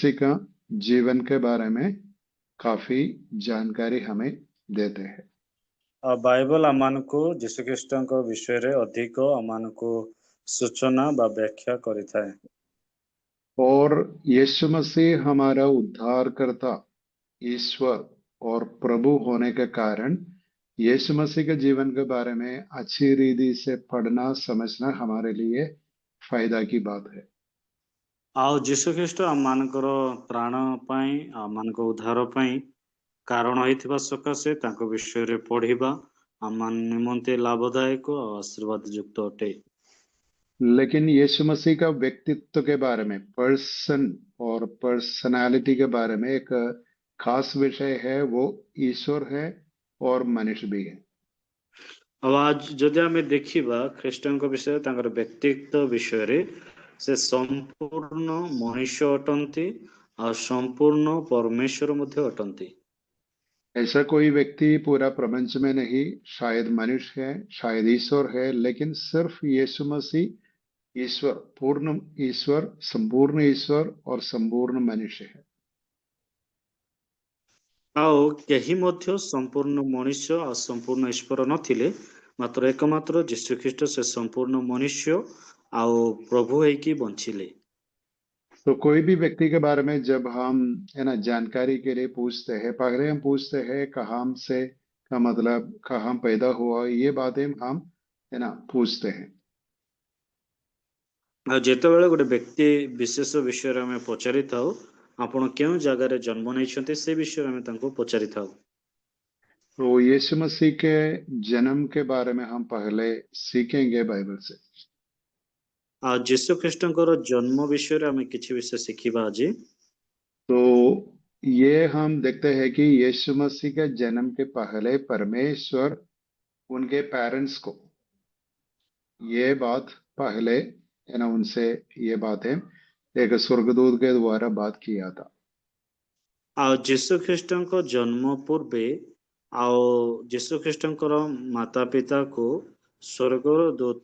किसी का जीवन के बारे में काफी जानकारी हमें देते हैं। बाइबल आमानकु जीशुख्रीष्टଙ୍କ विषय अधिक आमानकु सूचना बा व्याख्या करिथाए। और यीशु मसीह हमारा उद्धारकर्ता, ईश्वर और प्रभु होने के कारण यीशु मसीह के जीवन के बारे में अच्छी रीति से पढ़ना समझना हमारे लिए फायदा की बात है। आउ जीशुख्रीष्ट आमानकर प्राण पाई आमानक उद्धार पाई कारण होइथिबा सकाशे तांको विषय रे पढ़िबा आमान निमंते लाभदायक और आशीर्वाद युक्त अटे। लेकिन यीशु मसीह का व्यक्तित्व के बारे में, पर्सन और पर्सनालिटी के बारे में एक खास विषय है, वो ईश्वर है और मनुष्य भी है। अब आज जदि आमे देखिबा ख्रीष्टଙ୍କ विषय तांकर व्यक्तित्व विषय रे से संपूर्ण मनुष्य अटंती और संपूर्ण परमेश्वर मध्य अटंती। ऐसा कोई व्यक्ति पूरा प्रपंच में नहीं, शायद मनुष्य है, शायद ईश्वर है, लेकिन सिर्फ यीशु मसीह ईश्वर, पूर्ण ईश्वर, संपूर्ण ईश्वर और संपूर्ण मनुष्य है। आओ केही मध्य संपूर्ण मनुष्य और संपूर्ण ईश्वर नथिले, मात्र एकमात्र जीशुख्रीष्ट से संपूर्ण मनुष्य आओ प्रभु है कि बंचिले। तो कोई भी व्यक्ति के बारे में जब हम है ना जानकारी के लिए पूछते हैं, पहले हम पूछते हैं कहाँ से, का मतलब कहाँ पैदा हुआ, ये बातें हम है ना पूछते हैं। जेतेबेले गोटे व्यक्ति विशेष विषय में पचारि थाउ आपण केउ जगार जन्म नहीं से विषय में तांको पचारि थाउ। तो यीशु मसीह के जन्म के बारे में हम पहले सीखेंगे बाइबल से। जीशु ख्रीष्टଙ୍କର जन्म विषय रे हमें किछि विषय शिखिबा आज। तो ये हम देखते हैं कि यीशु मसीह के जन्म के पहले परमेश्वर उनके पेरेंट्स को ये बात पहले है ना उनसे ये बातें एक स्वर्गदूत के द्वारा बात किया था। जीशु ख्रीष्टଙ୍କ जन्म पूर्वे आओ जीशु ख्रीष्टଙ୍କର माता पिता को स्वर्गर दूत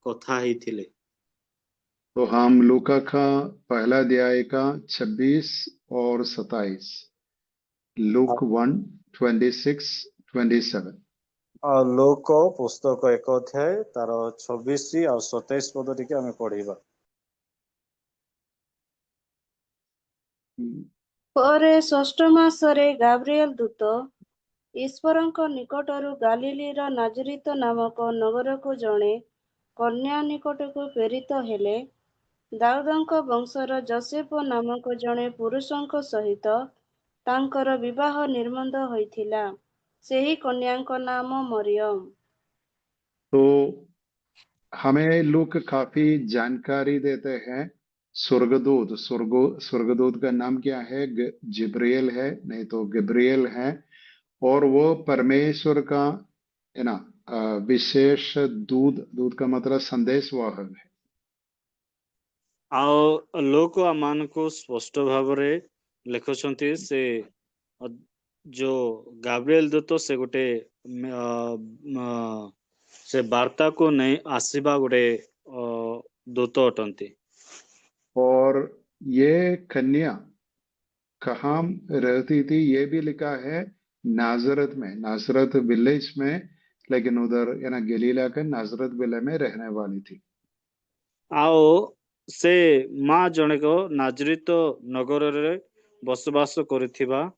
कथा ହେଇଥିଲେ। तो हम लूका का पहला अध्याय का 26 और 27, लूक 1:26-27। लोक पुस्तक 1 अध्याय तार 26 और 27 पद टिके आमे पढ़िबा। ପରେ ଷଷ୍ଠ ମାସରେ ଗାବ୍ରିଏଲ ଦୂତ ଈଶ୍ୱରଙ୍କ ନିକଟରୁ ଗାଲିଲୀର ନାଜରିତ ନାମକ ନଗରକୁ ଜଣେ କନ୍ୟା ନିକଟକୁ ପ୍ରେରିତ ହେଲେ। ଦାଉଦଙ୍କ ବଂଶର ଯୋସେଫ ନାମକ ଜଣେ ପୁରୁଷଙ୍କ ସହିତ ତାଙ୍କର ବିବାହ ନିର୍ବନ୍ଧ ହୋଇଥିଲା। ସେହି କନ୍ୟାଙ୍କ ନାମ ମରିୟମ। तो हमें लोग काफी जानकारी देते हैं। स्वर्गदूत का नाम क्या है? जिब्रियल है, नहीं तो गब्रियल है, और वो परमेश्वर का है ना विशेष दूत, दूत का मतलब संदेश वाहक है। आओ लोक आमान को स्पष्ट भाव रे लिखुछंती से जो गाब्रिएल दूत से गोटे से वार्ता को नहीं आसीबा गोटे दूत अटंती। और ये कन्या कहाँ रहती थी ये भी लिखा है, नाजरत में, नाजरत विलेज में, लेकिन उधर है ना गलीला के नाजरत विलेज में रहने वाली थी। आओ से माँ जने को नाजरित नगर रे बसवास करिथिबा।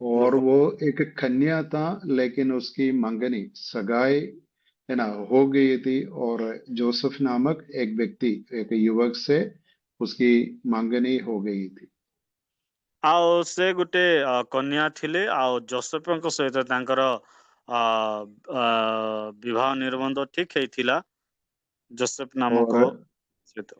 और वो एक कन्या था, लेकिन उसकी मंगनी सगाई है ना हो गई थी, और जोसेफ नामक एक व्यक्ति, एक युवक से उसकी मंगनी हो गई थी। आओ से गोटे कन्या थिले आओ जोसेफଙ୍କ सहित तांकर विवाह निबंध ठीक ହେଇଥିଲା जोसेफ नामक और सहित।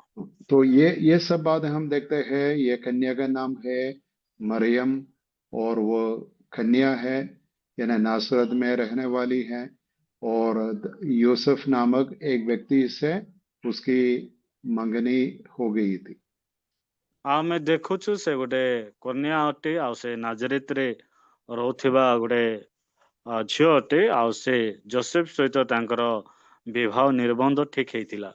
तो ये सब बातें हम देखते हैं। ये कन्या का नाम है मरियम, और वो कन्या है यानी नासरत में रहने वाली है, और यूसुफ नामक एक व्यक्ति से उसकी मंगनी हो गई थी। ଆମେ ଦେଖୁଛୁ ସେ ଗୋଟେ କନ୍ୟା ଅଟେ ଆଉ ସେ ନାଜରିତ ରେ ରହୁଥିବା ଗୋଟେ ଝିଅ ଅଟେ ଆଉ ସେ ଯୋସେଫ ସହିତ ତାଙ୍କର ବିବାହ ନିର୍ବନ୍ଧ ଠିକ ହେଇଥିଲା।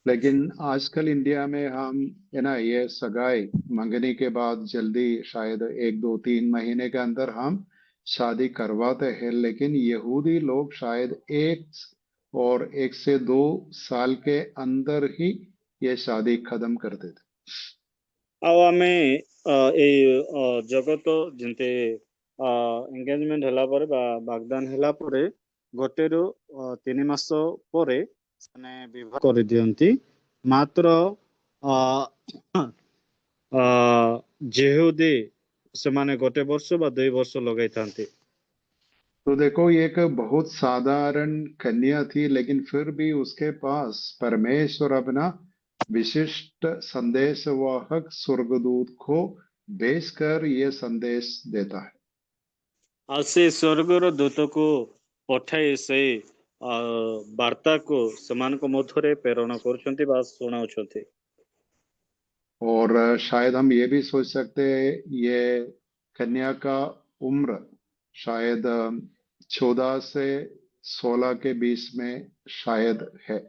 लेकिन आजकल इंडिया में हम है ना ये सगाई मंगनी के बाद जल्दी शायद 1 2 3 महीने के अंदर हम शादी करवाते हैं, लेकिन यहूदी लोग शायद 1 से 2 साल के अंदर ही ये शादी खत्म कर देते। ଆଉ ଆମେ ଏଇ ଜଗତ ଯେମିତି ଏଙ୍ଗେଜମେଣ୍ଟ ହେଲା ପରେ ବା ବାଗଦାନ ହେଲା ପରେ 1 ରୁ 3 ମାସ ପରେ ସେମାନେ ବିବାହ କରିଦିଅନ୍ତି। ମାତ୍ର ଯେହୁଦୀ ସେମାନେ 1 ବର୍ଷ ବା 2 ବର୍ଷ ଲଗାଇଥାନ୍ତି। तो देखो ये एक बहुत साधारण कन्या थी, लेकिन फिर भी उसके पास परमेश्वर अपना विशिष्ट संदेशवाहक स्वर्गदूत को भेजकर ये संदेश देता है। ଆଉ ସେ ସ୍ୱର୍ଗର ଦୂତକୁ ପଠାଇ ସେଇ ବାର୍ତ୍ତାକୁ ସେମାନଙ୍କ ମଧ୍ୟରେ ପ୍ରେରଣ କରୁଛନ୍ତି ବା ଶୁଣାଉଛନ୍ତି। और शायद हम ये भी सोच सकते हैं ये कन्या का उम्र शायद 14 से 16 के बीच में शायद है।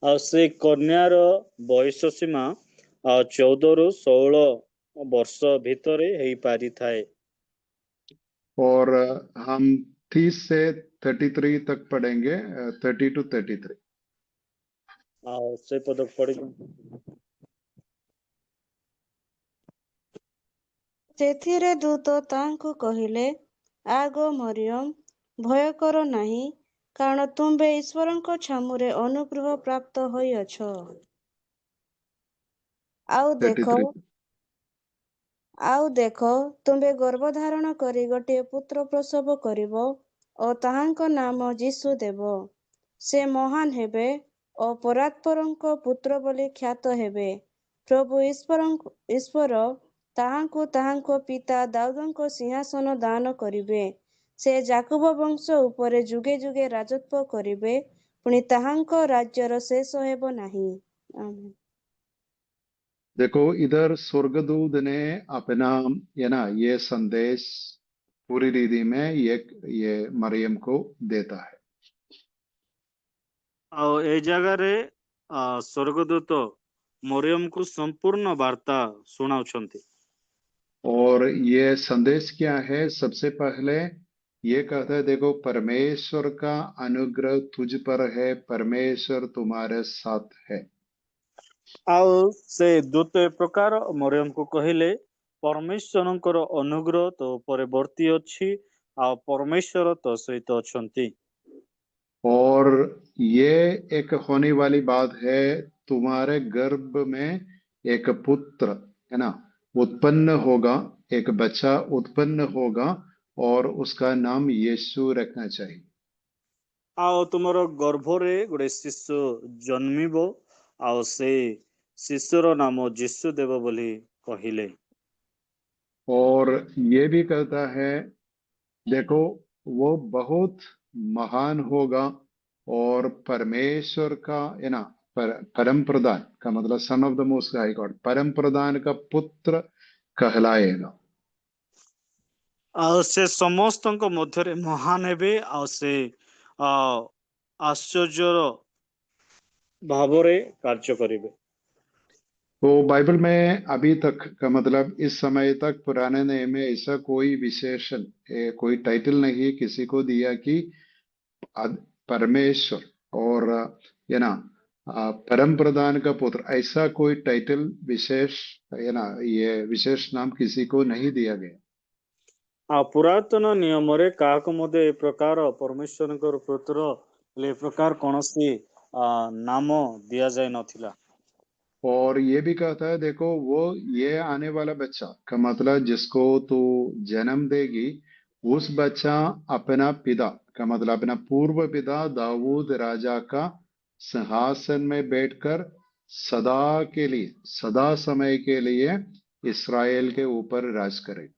ଆଉ ସେ କନ୍ୟାର ବୟସ ସୀମା 14 ରୁ 16 ବର୍ଷ ଭିତରେ ହେଇପାରିଥାଏ। और हम 30 से 33 तक पढ़ेंगे, 30 to 33। ଆଉ ସେ ପଦ ପଢି ସେଥିରେ ଦୂତ ତାଙ୍କୁ କହିଲେ, ଆଗ ମରିୟମ, ଭୟ କର ନାହିଁ, କାରଣ ତୁମ୍ଭେ ଈଶ୍ୱରଙ୍କ ଛାମୁରେ ଅନୁଗ୍ରହ ପ୍ରାପ୍ତ ହୋଇଅଛ। ଆଉ ଦେଖ, ତୁମ୍ଭେ ଗର୍ଭଧାରଣ କରି ଗୋଟିଏ ପୁତ୍ର ପ୍ରସବ କରିବ ଓ ତାହାଙ୍କ ନାମ ଯୀଶୁ ଦେବ। ସେ ମହାନ ହେବେ ଓ ପରାତ୍ପରଙ୍କ ପୁତ୍ର ବୋଲି ଖ୍ୟାତ ହେବେ। ପ୍ରଭୁ ଈଶ୍ୱର ତାହାଙ୍କୁ ତାହାଙ୍କ ପିତା ଦାଉଦଙ୍କ ସିଂହାସନ ଦାନ କରିବେ। ସେ ଯାକୋବ ବଂଶ ଉପରେ ଯୁଗେ ଯୁଗେ ରାଜତ୍ୱ କରିବେ, ପୁଣି ତାହାଙ୍କ ରାଜ୍ୟର ଶେଷ ହେବ ନାହିଁ। ଆମେନ୍। देखो इधर स्वर्गदूत ने अपना ये संदेश पूरी रीति में ये मरियम को देता है। ଆଉ ଏ ଜାଗାରେ ସ୍ୱର୍ଗଦୂତ ମରିୟମକୁ ସମ୍ପୂର୍ଣ୍ଣ ବାର୍ତ୍ତା ଶୁଣାଉଛନ୍ତି। और ये संदेश क्या है? सबसे पहले ये कहता है, देखो परमेश्वर का अनुग्रह तुझ पर है, परमेश्वर तुम्हारे साथ है। ଆଉ ସେ ଦୂତ ଏ ପ୍ରକାର ମରିୟମକୁ କହିଲେ, ପରମେଶ୍ୱରଙ୍କର ଅନୁଗ୍ରହ ତୋ ଉପରେ ବର୍ତ୍ତି ଅଛି ଆଉ ପରମେଶ୍ୱର ତୋ ସହିତ ଅଛନ୍ତି। और ये एक होने वाली बात है, तुम्हारे गर्भ में एक पुत्र है ना उत्पन्न होगा, एक बच्चा उत्पन्न होगा और उसका नाम यीशु रखना चाहिए। ଆଉ ତୁମର ଗର୍ଭରେ ଗୋଟେ ଶିଶୁ ଜନ୍ମିବ ଆଉ ସେ ଶିଶୁର ନାମ ଯୀଶୁ ଦେବ ବୋଲି କହିଲେ। और ये भी कहता है, देखो वो बहुत महान होगा और परमेश्वर का है ना परम प्रधान का मतलब son of the most high God, परम प्रधान का पुत्र कहलाएगा। ଆଉ ସେ ସମସ୍ତଙ୍କ ମଧ୍ୟରେ ମହାନ ହେବେ ଆଉ ସେ ଆଶ୍ଚର୍ଯ୍ୟର ଭାବରେ କାର୍ଯ୍ୟ କରିବେ। तो बाइबल में अभी तक का मतलब इस समय तक पुराने नियम में ऐसा कोई विशेषण कोई टाइटल नहीं किसी को दिया कि परमेश्वर और ये ना परम प्रधान का पुत्र, ऐसा कोई टाइटल विशेष है ना ये विशेष नाम किसी को नहीं दिया गया। ଆଉ ପୁରାତନ ନିୟମରେ କାହାକୁ ମଧ୍ୟ ଏ ପ୍ରକାର ପରମେଶ୍ୱରଙ୍କର ପୁତ୍ର ଏ ପ୍ରକାର କୌଣସି ନାମ ଦିଆଯାଇ ନଥିଲା। और ये भी कहता है, देखो वो ये आने वाला बच्चा का मतलब जिसको तू जन्म देगी, उस बच्चा अपना पिता का मतलब अपना पूर्व पिता दाऊद राजा का सिंहासन में बैठकर सदा के लिए, सदा समय के लिए इस्राएल के ऊपर राज करे।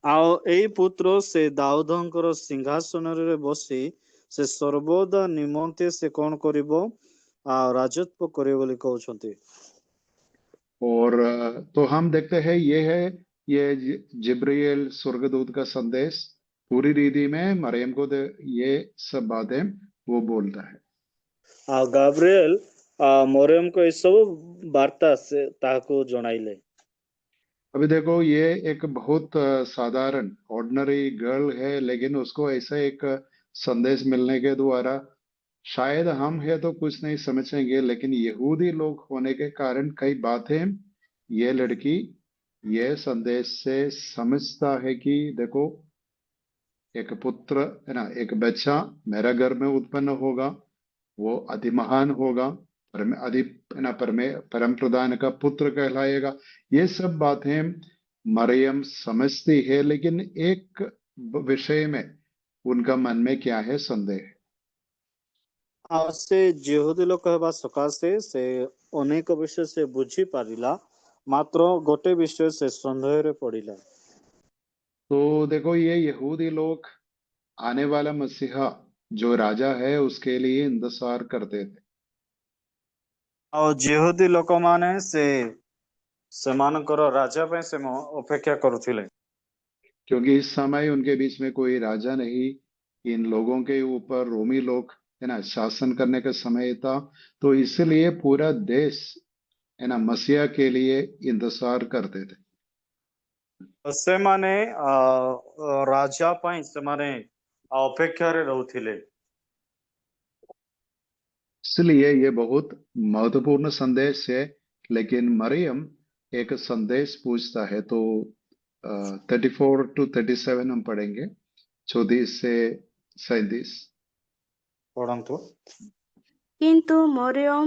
ଆଉ ଏଇ ପୁତ୍ର ସେ ଦାଉଦଙ୍କର ସିଂହାସନରେ ବସି ସେ ସର୍ବଦା ନିମନ୍ତେ ସେ କଣ କରିବ ରାଜତ୍ୱ କରିବ ବୋଲି କହୁଛନ୍ତି। और तो हम देखते हैं ये है ये जिब्रील स्वर्गदूत का संदेश पूरी रीति में मरियम को ये सब बातें वो बोलता है। ଆଉ ଗାବ୍ରିଏଲ ମରିୟମ को ଏସବୁ ବାର୍ତ୍ତା ସେ ତାହାକୁ ଜଣାଇଲେ। अभी देखो ये एक बहुत साधारण ऑर्डिनरी गर्ल है, लेकिन उसको ऐसा एक संदेश मिलने के द्वारा शायद हम है तो कुछ नहीं समझेंगे, लेकिन यहूदी लोग होने के कारण कई बातें ये लड़की ये संदेश से समझता है कि देखो एक पुत्र है ना, एक बच्चा मेरा घर में उत्पन्न होगा, वो अति महान होगा, परम अति है ना परम प्रधान का पुत्र कहलाएगा। ये सब बातें मरियम समझती है, लेकिन एक विषय में उनका मन में क्या है, संदेह। ଆଉ ସେ ଯେହୁଦୀ ଲୋକ ହେବା ସକାଶେ ସେ ଅନେକ ବିଷୟ ସେ ବୁଝି ପାରିଲା, ମାତ୍ର ଗୋଟେ ବିଷୟ ସେ ସନ୍ଦେହରେ ପଡିଲା। तो देखो ये यहूदी लोग आने वाला मसीहा जो राजा है उसके लिए इंतजार करते थे, ଆଉ ଯେହୁଦୀ ଲୋକମାନେ ସେମାନଙ୍କର ରାଜା ପାଇଁ ସେ ଅପେକ୍ଷା କରୁଥିଲେ। क्योंकि इस समय उनके बीच में कोई राजा नहीं, इन लोगों के ऊपर रोमी लोग है ना शासन करने का समय था, तो इसलिए पूरा देश है ना मसीहा के लिए इंतजार करते थे। ସେମାନେ ରାଜା ପାଇଁ ସେମାନେ ଅପେକ୍ଷାରେ ରହୁଥିଲେ। इसलिए ये बहुत महत्वपूर्ण संदेश है, लेकिन मरियम एक संदेश पूछता है। तो 34 to 37 हम पढ़ेंगे, 34 से 37। ପଢନ୍ତୁ। କିନ୍ତୁ ମରିୟମ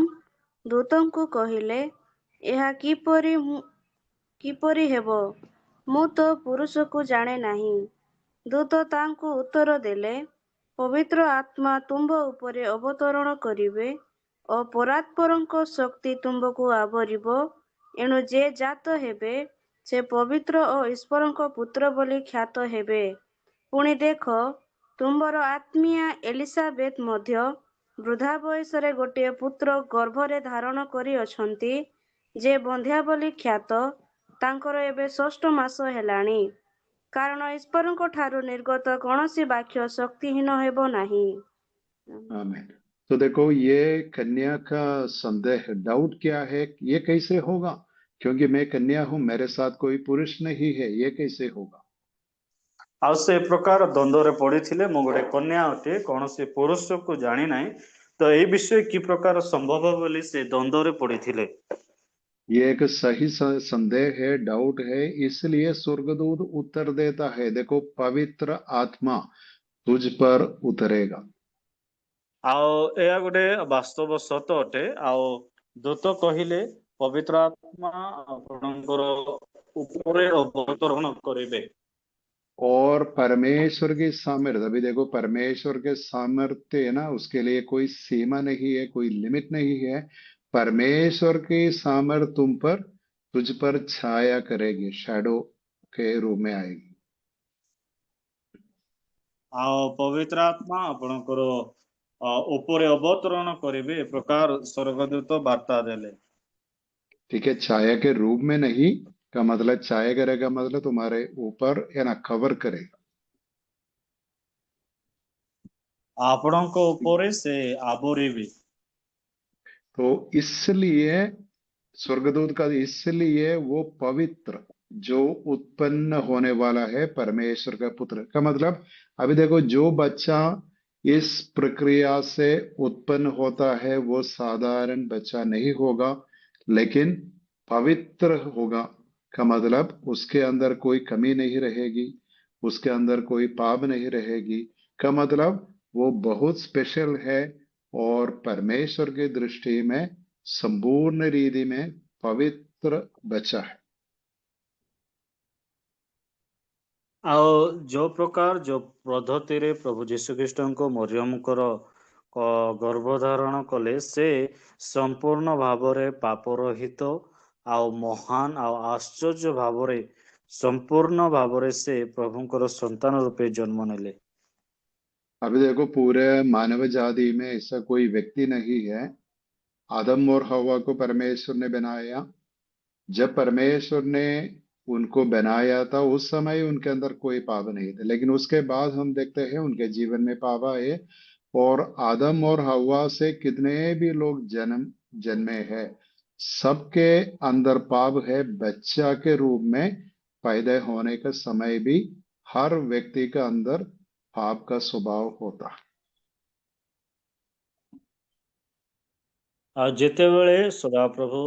ଦୂତଙ୍କୁ କହିଲେ, ଏହା କିପରି ହେବ? ମୁଁ ତ ପୁରୁଷକୁ ଜାଣେ ନାହିଁ। ଦୂତ ତାଙ୍କୁ ଉତ୍ତର ଦେଲେ, ପବିତ୍ର ଆତ୍ମା ତୁମ୍ଭ ଉପରେ ଅବତରଣ କରିବେ ଓ ପରାତ୍ପରଙ୍କ ଶକ୍ତି ତୁମ୍ଭକୁ ଆବରିବ। ଏଣୁ ଯେ ଜାତ ହେବେ ସେ ପବିତ୍ର ଓ ଈଶ୍ୱରଙ୍କ ପୁତ୍ର ବୋଲି ଖ୍ୟାତ ହେବେ। ପୁଣି ଦେଖ, ତୁମ୍ଭର ଆତ୍ମୀୟା ଏଲିସାବେଥ ମଧ୍ୟ ବୃଦ୍ଧା ବୟସରେ ଗୋଟିଏ ପୁତ୍ର ଗର୍ଭରେ ଧାରଣ କରିଅଛନ୍ତି, ଯେ ବନ୍ଧ୍ୟା ବୋଲି ଖ୍ୟାତ। ତାଙ୍କର ଏବେ 6 ମାସ ହେଲାଣି, କାରଣ ଈଶ୍ୱରଙ୍କ ଠାରୁ ନିର୍ଗତ କୌଣସି ବାକ୍ୟ ଶକ୍ତିହୀନ ହେବ ନାହିଁ। आमीन। तो देखो ये कन्या का संदेह, डाउट क्या है, ये कैसे होगा? क्योंकि मैं कन्या हूं, मेरे साथ कोई पुरुष नहीं है, ये कैसे होगा? ଆଉ ସେ ପ୍ରକାର ଦ୍ୱନ୍ଦ୍ୱରେ ପଡିଥିଲେ, ମୁଁ ଗୋଟେ କନ୍ୟା ଅଟେ, କୌଣସି ପୁରୁଷକୁ ଜାଣି ନାହିଁ, ତ ଏଇ ବିଷୟ କି ପ୍ରକାର ସମ୍ଭବ ବୋଲି ସେ ଦ୍ୱନ୍ଦ୍ୱରେ ପଡିଥିଲେ। ये एक सही संदेह है, डाउट है, इसलिए स्वर्गदूत उत्तर देता है, देखो पवित्र आत्मा तुझ पर उतरेगा। ଆଉ ଏହା ଗୋଟେ ବାସ୍ତବ ସତ ଅଟେ। ଆଉ ଦୂତ କହିଲେ, ପବିତ୍ର ଆତ୍ମା ଆପଣଙ୍କର ଉପରେ ଅବତରଣ କରିବେ। और परमेश्वर की सामर्थ्य, अभी देखो परमेश्वर के सामर्थ्य है ना, उसके लिए कोई सीमा नहीं है, कोई लिमिट नहीं है। परमेश्वर की सामर्थ्य तुझ पर छाया करेगी, शैडो के रूप में आएगी। ଆଉ ପବିତ୍ର ଆତ୍ମା ଆପଣଙ୍କର ଉପରେ ଅବତରଣ କରିବେ, ଏ ପ୍ରକାର ସ୍ୱର୍ଗଦୂତ ବାର୍ତ୍ତା ଦେଲେ। ठीक है, छाया के रूप में नहीं का मतलब, छाया करेगा मतलब तुम्हारे ऊपर है ना कवर करेगा। ଆପଣଙ୍କ ଉପରେ ସେ ଆବରିବେ। तो इसलिए स्वर्गदूत का, इसलिए वो पवित्र जो उत्पन्न होने वाला है परमेश्वर का पुत्र का मतलब, अभी देखो जो बच्चा इस प्रक्रिया से उत्पन्न होता है वो साधारण बच्चा नहीं होगा, लेकिन पवित्र होगा का मतलब उसके अंदर कोई कमी नहीं रहेगी, उसके अंदर कोई पाप नहीं रहेगी, का मतलब वो बहुत स्पेशल है और परमेश्वर की दृष्टि में संपूर्ण रीति में पवित्र बच्चा है। ଆଉ ଯୋଉ ପ୍ରକାର ଯୋଉ ପଦ୍ଧତିରେ ପ୍ରଭୁ ଯୀଶୁଖ୍ରୀଷ୍ଟଙ୍କ ମରିୟମଙ୍କର ଗର୍ଭଧାରଣ କଲେ, ସେ ସମ୍ପୂର୍ଣ୍ଣ ଭାବରେ ପାପରହିତ ଆଉ ମହାନ ଆଉ ଆଶ୍ଚର୍ଯ୍ୟ ଭାବରେ ସମ୍ପୂର୍ଣ୍ଣ ଭାବରେ ସେ ପ୍ରଭୁଙ୍କର ସନ୍ତାନ ରୂପେ ଜନ୍ମ ନେଲେ। अभी देखो पूरे मानव जाति में ऐसा कोई व्यक्ति नहीं है। आदम और हवा को परमेश्वर ने बनाया। जब परमेश्वर ने उनको बनाया था उस समय उनके अंदर कोई पाप नहीं था, लेकिन उसके बाद हम देखते हैं उनके जीवन में पाप आए और आदम और हवा से कितने भी लोग जन्म जन्मे हैं। सबके अंदर पाप है। बच्चा के रूप में पैदा होने का समय भी हर व्यक्ति के अंदर पाप का स्वभाव होता है। ଆଉ ଯେତେବେଳେ ସଦାପ୍ରଭୁ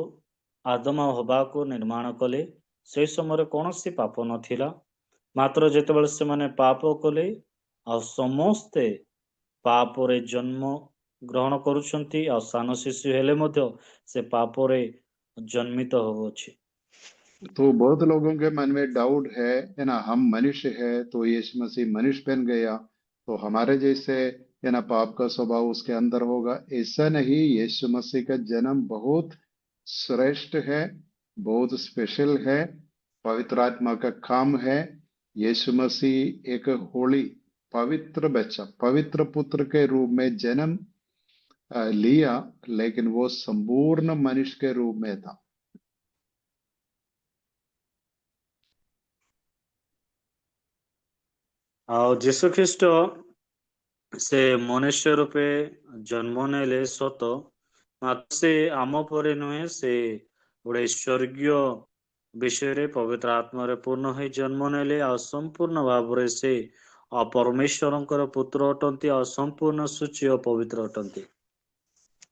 ଆଦମ ଆଉ ହବାକୁ ନିର୍ମାଣ କଲେ ସେହି ସମୟରେ କୌଣସି ପାପ ନଥିଲା। ମାତ୍ର ଯେତେବେଳେ ସେମାନେ ପାପ କଲେ ଆଉ ସମସ୍ତେ ପାପରେ ଜନ୍ମ ଗ୍ରହଣ କରୁଛନ୍ତି ଆଉ ସାନ ଶିଶୁ ହେଲେ ମଧ୍ୟ ସେ ପାପରେ ଜନ୍ମିତ ହେଉଅଛି। तो बहुत लोगों के मन में डाउट है ना, हम मनुष्य है तो यीशु मसीह मनुष्य बन गया तो हमारे जैसे है ना पाप का स्वभाव उसके अंदर होगा। ऐसा नहीं, यीशु मसीह का जन्म बहुत श्रेष्ठ है, बहुत स्पेशल है, पवित्र आत्मा का काम है। यीशु मसीह एक होली पवित्र बच्चा, पवित्र पुत्र के रूप में जन्म लिया, लेकिन वो संपूर्ण मनुष्य के रूप में था। ଆଉ ଯୀଶୁ ଖ୍ରୀଷ୍ଟ ସେ ମନୁଷ୍ୟ ରୂପେ ଜନ୍ମ ନେଲେ ସତ, ମାତ୍ର ସେ ଆମ ପରି ନୁହେଁ। ସେ ଗୋଟେ ସ୍ୱର୍ଗୀୟ ବିଷୟରେ ପବିତ୍ର ଆତ୍ମାରେ ପୂର୍ଣ୍ଣ ହୋଇ ଜନ୍ମ ନେଲେ ଆଉ ସମ୍ପୂର୍ଣ୍ଣ ଭାବରେ ସେ ପରମେଶ୍ୱରଙ୍କର ପୁତ୍ର ଅଟନ୍ତି ଆଉ ସମ୍ପୂର୍ଣ୍ଣ ସୂଚି ଓ ପବିତ୍ର ଅଟନ୍ତି।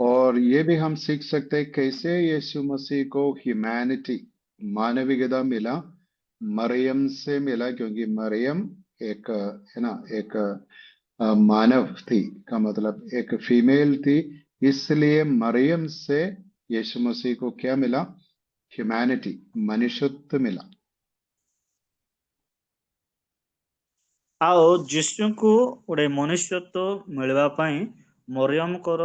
और ये भी हम सीख सकते हैं कैसे यीशु मसीह को ह्यूमैनिटी, मानविकता मिला। मरियम से मिला, क्योंकि मरियम एक है ना एक मानव थी, का मतलब एक फीमेल थी, इसलिए मरियम से यीशु मसीह को क्या मिला? ह्यूमैनिटी, मनुष्यत्व मिला। ଆଉ ଯୀଶୁଙ୍କୁ ଗୋଟେ ମନୁଷ୍ୟତ୍ୱ ମିଳିବା ପାଇଁ ମରିୟମଙ୍କର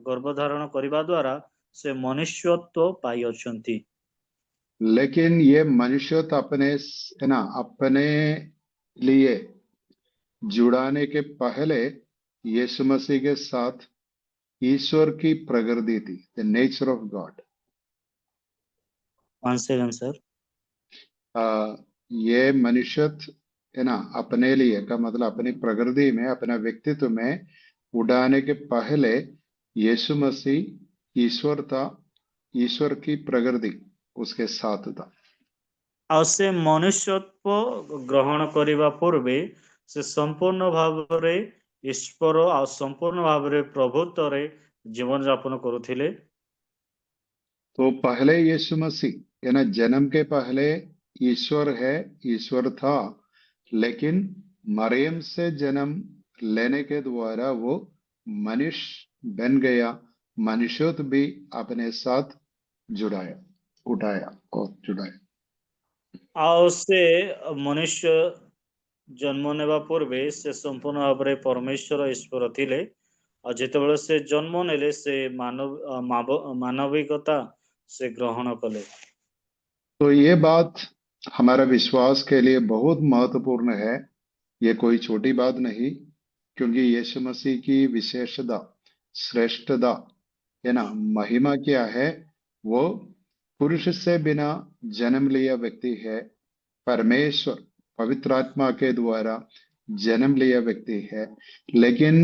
ଗର୍ଭଧାରଣ କରିବା ଦ୍ୱାରା ସେ ମନୁଷ୍ୟତ୍ୱ ପାଇଅଛନ୍ତି। लेकिन ये मनुष्यत्व अपने है ना अपने लिए जुड़ाने के पहले यीशु मसीह के साथ ईश्वर की प्रकृति थी, the nature of God. 1 second sir. ये मनुष्यत्व है ना अपने लिए का मतलब अपनी प्रकृति में, अपना व्यक्तित्व में उड़ाने के पहले यीशु मसीह ईश्वर था, ईश्वर की प्रकृति उसके साथ था। ଆଉ ସେ ମନୁଷ୍ୟତ୍ୱ ଗ୍ରହଣ କରିବା ପୂର୍ବେ ସେ ସମ୍ପୂର୍ଣ୍ଣ ଭାବରେ ଈଶ୍ୱର ଆଉ ସମ୍ପୂର୍ଣ୍ଣ ଭାବରେ ପ୍ରଭୁତ୍ୱରେ ଜୀବନ ଯାପନ କରୁଥିଲେ। तो पहले यीशु मसीह है ना जन्म के पहले ईश्वर है, ईश्वर था, लेकिन मरियम से जन्म लेने के द्वारा वो मनुष्य बन गया, मनुष्यत्व भी अपने साथ जुड़ाया, उठाया और जुड़ाया। ଆଉ ସେ ମନୁଷ୍ୟ ଜନ୍ମ ନେବା ପୂର୍ବେ ସେ ସମ୍ପୂର୍ଣ୍ଣ ଭାବରେ ପରମେଶ୍ୱର ଈଶ୍ୱର ଥିଲେ। ଆଉ ଯେତେବେଳେ ସେ ଜନ୍ମ ନେଲେ ସେ ମାନବିକତା ସେ ଗ୍ରହଣ କଲେ। तो ये बात हमारा विश्वास के लिए बहुत महत्वपूर्ण है। ये कोई छोटी बात नहीं, क्योंकि यीशु मसीह की विशेषता, श्रेष्ठता है ना, महिमा क्या है? वो पुरुष से बिना जन्म लिया व्यक्ति है, परमेश्वर पवित्र आत्मा के द्वारा जन्म लिया व्यक्ति है, लेकिन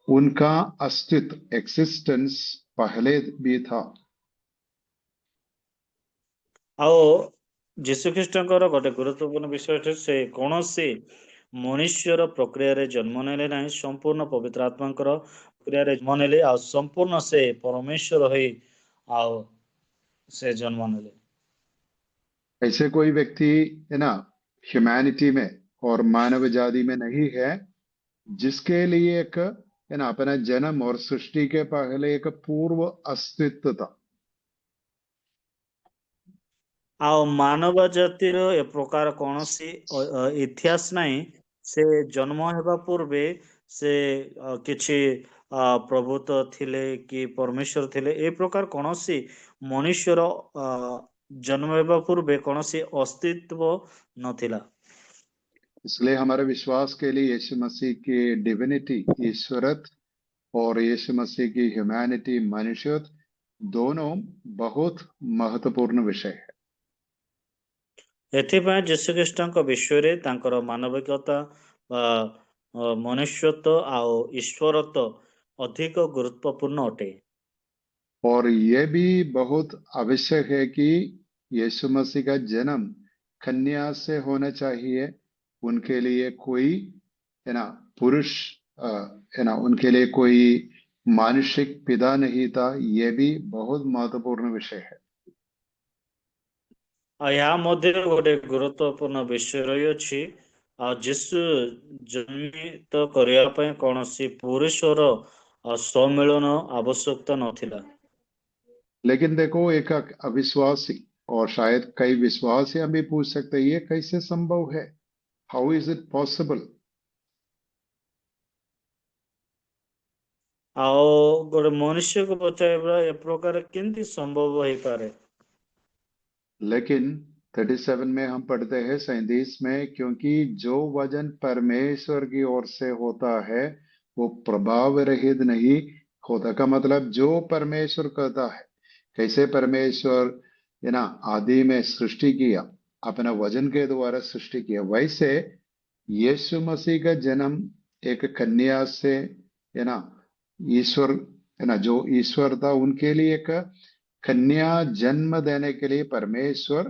उनका अस्तित्व, एक्सिस्टेंस पहले भी था। ଆଉ ଯୀଶୁଖ୍ରୀଷ୍ଟଙ୍କର ଗୋଟେ ଗୁରୁତ୍ୱପୂର୍ଣ୍ଣ ବିଷୟ, ସେ କୌଣସି ମନୁଷ୍ୟର ପ୍ରକ୍ରିୟାରେ ଜନ୍ମ ନେଲେ ନାହିଁ, ସମ୍ପୂର୍ଣ୍ଣ ପବିତ୍ର ଆତ୍ମାଙ୍କର ପ୍ରକ୍ରିୟାରେ ଜନ୍ମ ନେଲେ ଆଉ ସମ୍ପୂର୍ଣ୍ଣ ସେ ପରମେଶ୍ୱର ହୋଇ ଆଉ ସେ ଜନ୍ମ ନେଲେ। ऐसे कोई व्यक्ति है ना ह्यूमैनिटी में और मानव जाति में नहीं है जिसके लिए एक है ना अपना जन्म और सृष्टि के पहले एक पूर्व अस्तित्व था। ଆଉ ମାନବ ଜାତିର ଏ ପ୍ରକାର କୌଣସି ଇତିହାସ ନାହିଁ। ସେ ଜନ୍ମ ହେବା ପୂର୍ବେ ସେ କିଛି ପ୍ରଭୁତ୍ୱ ଥିଲେ କି ପରମେଶ୍ୱର ଥିଲେ, ଏ ପ୍ରକାର କୌଣସି ମନୁଷ୍ୟର ଜନ୍ମ ହେବା ପୂର୍ବେ କୌଣସି अस्तित्व ନଥିଲା। इसलिए हमारे विश्वास के लिए यीशु मसीह की डिविनिटी, ईश्वरत्व, और यीशु मसीह की ह्यूमैनिटी, मनुष्यत्व, दोनों बहुत महत्वपूर्ण विषय है। ଏଥିପାଇଁ ଯୀଶୁଖ୍ରୀଷ୍ଟଙ୍କ ବିଷୟରେ ତାଙ୍କର ମାନବିକତା ମନୁଷ୍ୟତ୍ୱ ଆଉ ଈଶ୍ୱରତ୍ୱ ଅଧିକ ଗୁରୁତ୍ୱପୂର୍ଣ୍ଣ ଅଟେ। और ये भी बहुत आवश्यक है कि यीशु मसीह का जन्म कन्या से होना चाहिए। उनके लिए कोई है ना पुरुष है ना उनके लिए कोई मानुषिक पिता नहीं था। ये भी बहुत महत्वपूर्ण विषय है। ଏହା ମଧ୍ୟ ଗୋଟେ ଗୁରୁତ୍ୱପୂର୍ଣ୍ଣ ବିଷୟ ରହିଅଛି। ଆଉ ଯୀଶୁ ଜନ୍ମିତ କରିବା ପାଇଁ କୌଣସି ପୁରୁଷର ସମ୍ମିଳନ ଆବଶ୍ୟକତା ନଥିଲା। लेकिन देखो एक अविश्वासी और शायद कई विश्वासी हम भी पूछ सकते हैं ये कैसे संभव है? How is it possible? ଆଉ ଗୋଟେ ମनुष्ୟକୁ ପଚାରିବା ଏ ପ୍ରକାର କେମିତି ସମ୍ଭବ ହେଇପାରେ? लेकिन 37 में हम पढ़ते हैं 37 में, क्योंकि जो वचन परमेश्वर की ओर से होता है वो प्रभाव रहित नहीं होता। का मतलब जो परमेश्वर कहता है, कैसे परमेश्वर है ना आदि में सृष्टि किया, अपना वचन के द्वारा सृष्टि किया, वैसे यीशु मसीह का जन्म एक कन्या से है ना ईश्वर है ना जो ईश्वर था उनके लिए एक कन्या जन्म देने के लिए परमेश्वर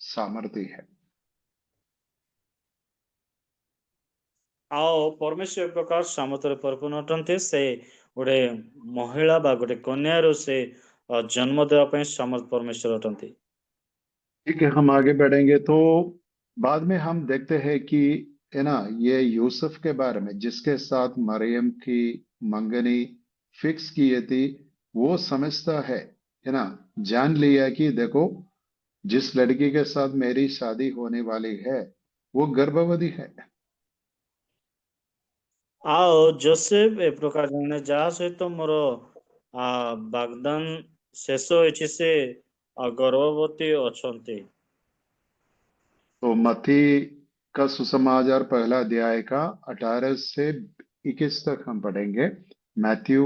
सामर्थ्य है। ଆଉ ପରମେଶ୍ୱର ଏ ପ୍ରକାର ସାମର୍ଥ୍ୟରେ ପରିପୂର୍ଣ୍ଣ ଅଟନ୍ତି। ସେ ଗୋଟେ ମହିଳା ବା ଗୋଟେ କନ୍ୟାରୁ ସେ ଜନ୍ମ ଦେବା ପାଇଁ ସମର୍ଥ ପରମେଶ୍ୱର ଅଟନ୍ତି। ठीक है, हम आगे बढ़ेंगे तो बाद में हम देखते हैं कि है ना ये यूसुफ के बारे में जिसके साथ मरियम की मंगनी फिक्स की थी, वो समझता है ना जान लिया कि देखो जिस लड़की के साथ मेरी शादी होने वाली है वो गर्भवती है। ଆଉ ଜୋସେଫ ଏ ପ୍ରକାର ଜଣେ ଯାହା ସହିତ ମୋର ବାଗଦାନ ଶେଷ ହୋଇଛି ସେ ଗର୍ଭବତୀ ଅଛନ୍ତି। तो मत्ती का सुसमाचार पहला अध्याय का 18 से 21 तक हम पढ़ेंगे। Matthew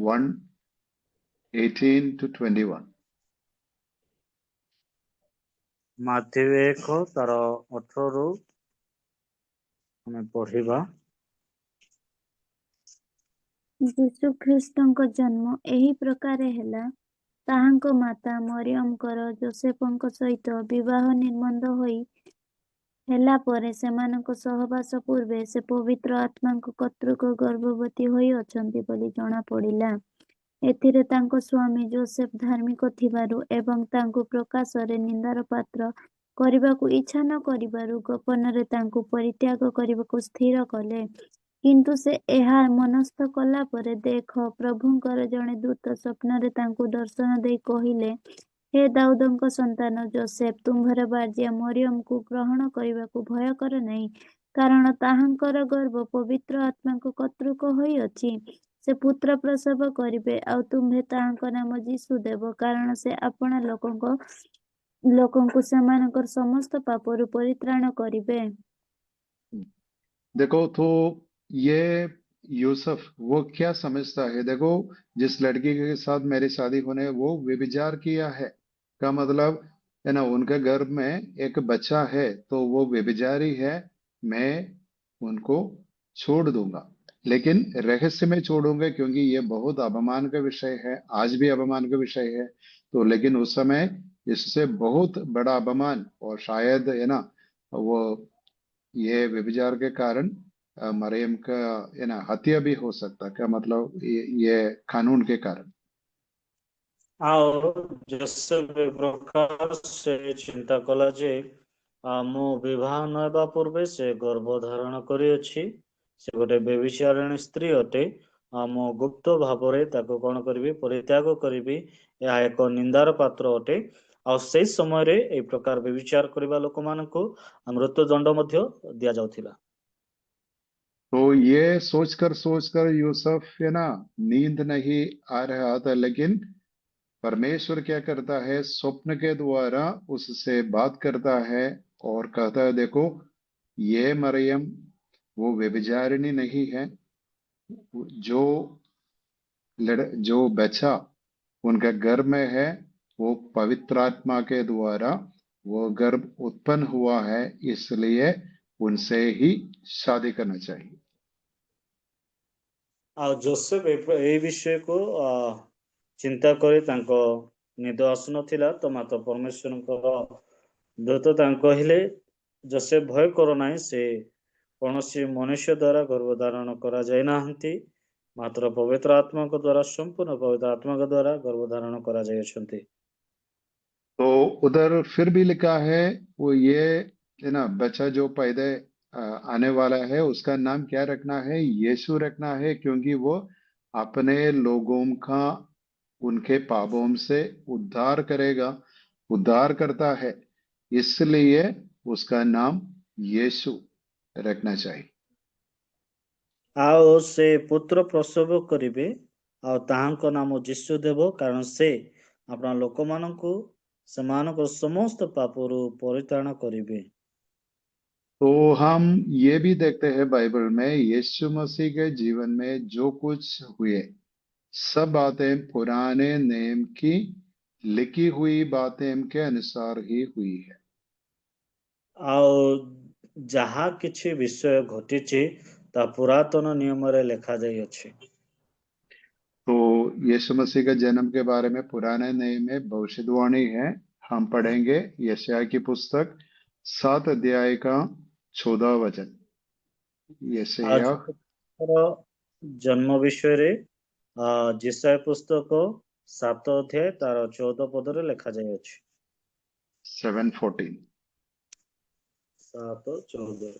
1:18 to 21। ମାଥିଉ 1 ତାର 18ରୁ ଆମେ ପଢିବା। ଯୀଶୁଖ୍ରୀଷ୍ଟଙ୍କ ଜନ୍ମ ଏହି ପ୍ରକାରେ ହେଲା। ତାହାଙ୍କ ମାତା ମରିୟମଙ୍କର ଯୋସେଫଙ୍କ ସହିତ ବିବାହ ନିର୍ବନ୍ଧ ହୋଇ ହେଲା ପରେ ସେମାନଙ୍କ ସହବାସ ପୂର୍ବେ ସେ ପବିତ୍ର ଆତ୍ମାଙ୍କ କର୍ତ୍ତୃକ ଗର୍ଭବତୀ ହୋଇ ଅଛନ୍ତି ବୋଲି ଜଣାପଡ଼ିଲା। ଏଥିରେ ତାଙ୍କ ସ୍ୱାମୀ ଯୋସେଫ ଧାର୍ମିକ ଥିବାରୁ ଏବଂ ତାଙ୍କୁ ପ୍ରକାଶରେ ନିନ୍ଦାର ପାତ୍ର କରିବାକୁ ଇଚ୍ଛା ନ କରିବାରୁ ଗୋପନରେ ତାଙ୍କୁ ପରିତ୍ୟାଗ କରିବାକୁ ସ୍ଥିର କଲେ। କିନ୍ତୁ ସେ ଏହା ମନସ୍ଥ କଲା ପରେ ଦେଖ ପ୍ରଭୁଙ୍କର ଜଣେ ଦୂତ ସ୍ୱପ୍ନରେ ତାଙ୍କୁ ଦର୍ଶନ ଦେଇ କହିଲେ, ହେ ଦାଉଦଙ୍କ ସନ୍ତାନ ଯୋସେଫ, ତୁମ୍ଭର ବାର୍ଯ୍ୟା ମରିୟମକୁ ଗ୍ରହଣ କରିବାକୁ ଭୟ କର ନାହିଁ, କାରଣ ତାହାଙ୍କର ଗର୍ଭ ପବିତ୍ର ଆତ୍ମାଙ୍କ କର୍ତ୍ତୃକ ହୋଇଅଛି। ସେ ପୁତ୍ର ପ୍ରସବ କରିବେ, ଆଉ ତୁମ୍ଭେ ତାହାଙ୍କ ନାମ ଯୀଶୁ ଦେବ, କାରଣ ସେ ଆପଣା ଲୋକଙ୍କୁ ସେମାନଙ୍କର ସମସ୍ତ ପାପରୁ ପରିତ୍ରାଣ କରିବେ। देखो तो ये यूसुफ वो क्या समझता है? देखो जिस लड़की के साथ मेरी शादी होने वो व्यभिचार किया है, का मतलब है ना उनके गर्भ में एक बच्चा है तो वो व्यभिचारी है, मैं उनको छोड़ दूंगा, लेकिन रहस्य में छोड़ूंगा क्योंकि ये बहुत अपमान का विषय है, आज भी अपमान का विषय है। तो लेकिन उस समय इससे बहुत बड़ा अपमान और शायद है ना वो ये व्यभिचार के कारण मरियम का है ना हत्या भी हो सकता। क्या मतलब ये कानून के कारण। ଆଉ ଜୋସେଫ ଏ ପ୍ରକାର ସେ ଚିନ୍ତା କଲା ଯେ ମୁଁ ବିବାହ ନ ହେବା ପୂର୍ବେ ସେ ଗର୍ଭ ଧାରଣ କରିଅଛି, ସେ ଗୋଟେ ବ୍ୟଭିଚାରିଣୀ ସ୍ତ୍ରୀ ଅଟେ। ମୁଁ ଗୁପ୍ତ ଭାବରେ ତାକୁ କଣ କରିବି? ପରିତ୍ୟାଗ କରିବି। ଏହା ଏକ ନିନ୍ଦାର ପାତ୍ର ଅଟେ। ଆଉ ସେଇ ସମୟରେ ଏଇ ପ୍ରକାର ବ୍ୟଭିଚାର କରିବା ଲୋକମାନଙ୍କୁ ମୃତ୍ୟୁଦଣ୍ଡ ମଧ୍ୟ ଦିଆଯାଉଥିଲା। तो ये सोचकर यूसुफ है ना नींद नहीं आ रहा था, लेकिन परमेश्वर क्या करता है? स्वप्न के द्वारा उससे बात करता है और कहता है देखो ये मरियम वो व्यभिचारिणी नहीं है, जो बच्चा उनका गर्भ में है वो पवित्र आत्मा के द्वारा वो गर्भ उत्पन्न हुआ है, इसलिए उनसे ही शादी करना चाहिए। ଆଉ ଜୋସେଫ ଏଇ ବିଷୟକୁ ଚିନ୍ତା କରି ତାଙ୍କ ନିଦ ଆସୁନଥିଲା। ତ ମାତ୍ର ପରମେଶ୍ୱରଙ୍କର ଦୂତ ତାଙ୍କୁ କହିଲେ, ଯୋସେଫ ଭୟ କର ନାହିଁ, ସେ କୌଣସି ମନୁଷ୍ୟ ଦ୍ୱାରା ଗର୍ଭଧାରଣ କରାଯାଇ ନାହାନ୍ତି, ମାତ୍ର ପବିତ୍ର ଆତ୍ମାଙ୍କ ଦ୍ୱାରା, ସମ୍ପୂର୍ଣ୍ଣ पवित्र आत्मा के द्वारा गर्भधारण କରାଯାଇଅଛନ୍ତି। तो उधर फिर भी लिखा है वो ये है ना, बच्चा जो पैदा आने वाला है उसका नाम क्या रखना है? यीशु रखना है, क्योंकि वो अपने लोगों का उनके पापों से उद्धार करेगा, उद्धार करता है, इसलिए उसका नाम यीशु रखना चाहिए। ଆଉ ସେ ପୁତ୍ର ପ୍ରସବ କରିବେ ଆଉ ତାହାଙ୍କ ନାମ ଯୀଶୁ ଦେବ, କାରଣ ସେ ଆପଣା ଲୋକମାନଙ୍କୁ ସେମାନଙ୍କ ସମସ୍ତ ପାପରୁ ପରିତ୍ରାଣ କରିବେ। तो हम ये भी देखते हैं बाइबल में यीशु मसीह के जीवन में जो कुछ हुए सब बातें पुराने नियम की लिखी हुई बातें के अनुसार ही हुई है। ଆଉ ଯାହା କିଛି ବିଷୟ ଘଟିଛି ତା ପୁରାତନ ନିୟମରେ ଲେଖାଯାଇଅଛି। तो यीशु मसीह के जन्म के बारे में पुराने नियम में भविष्यवाणी है। हम पढ़ेंगे यशायाह की पुस्तक 7 अध्याय का 14 वचन। ଆଉ यशायाह ଯୀଶୁଙ୍କର ଜନ୍ମ ବିଷୟରେ ଯେଶାୟା ପୁସ୍ତକ 7 ଅଧ୍ୟାୟ ତାର 14 ପଦରେ ଲେଖାଯାଇଅଛି। 7:14। 7:14।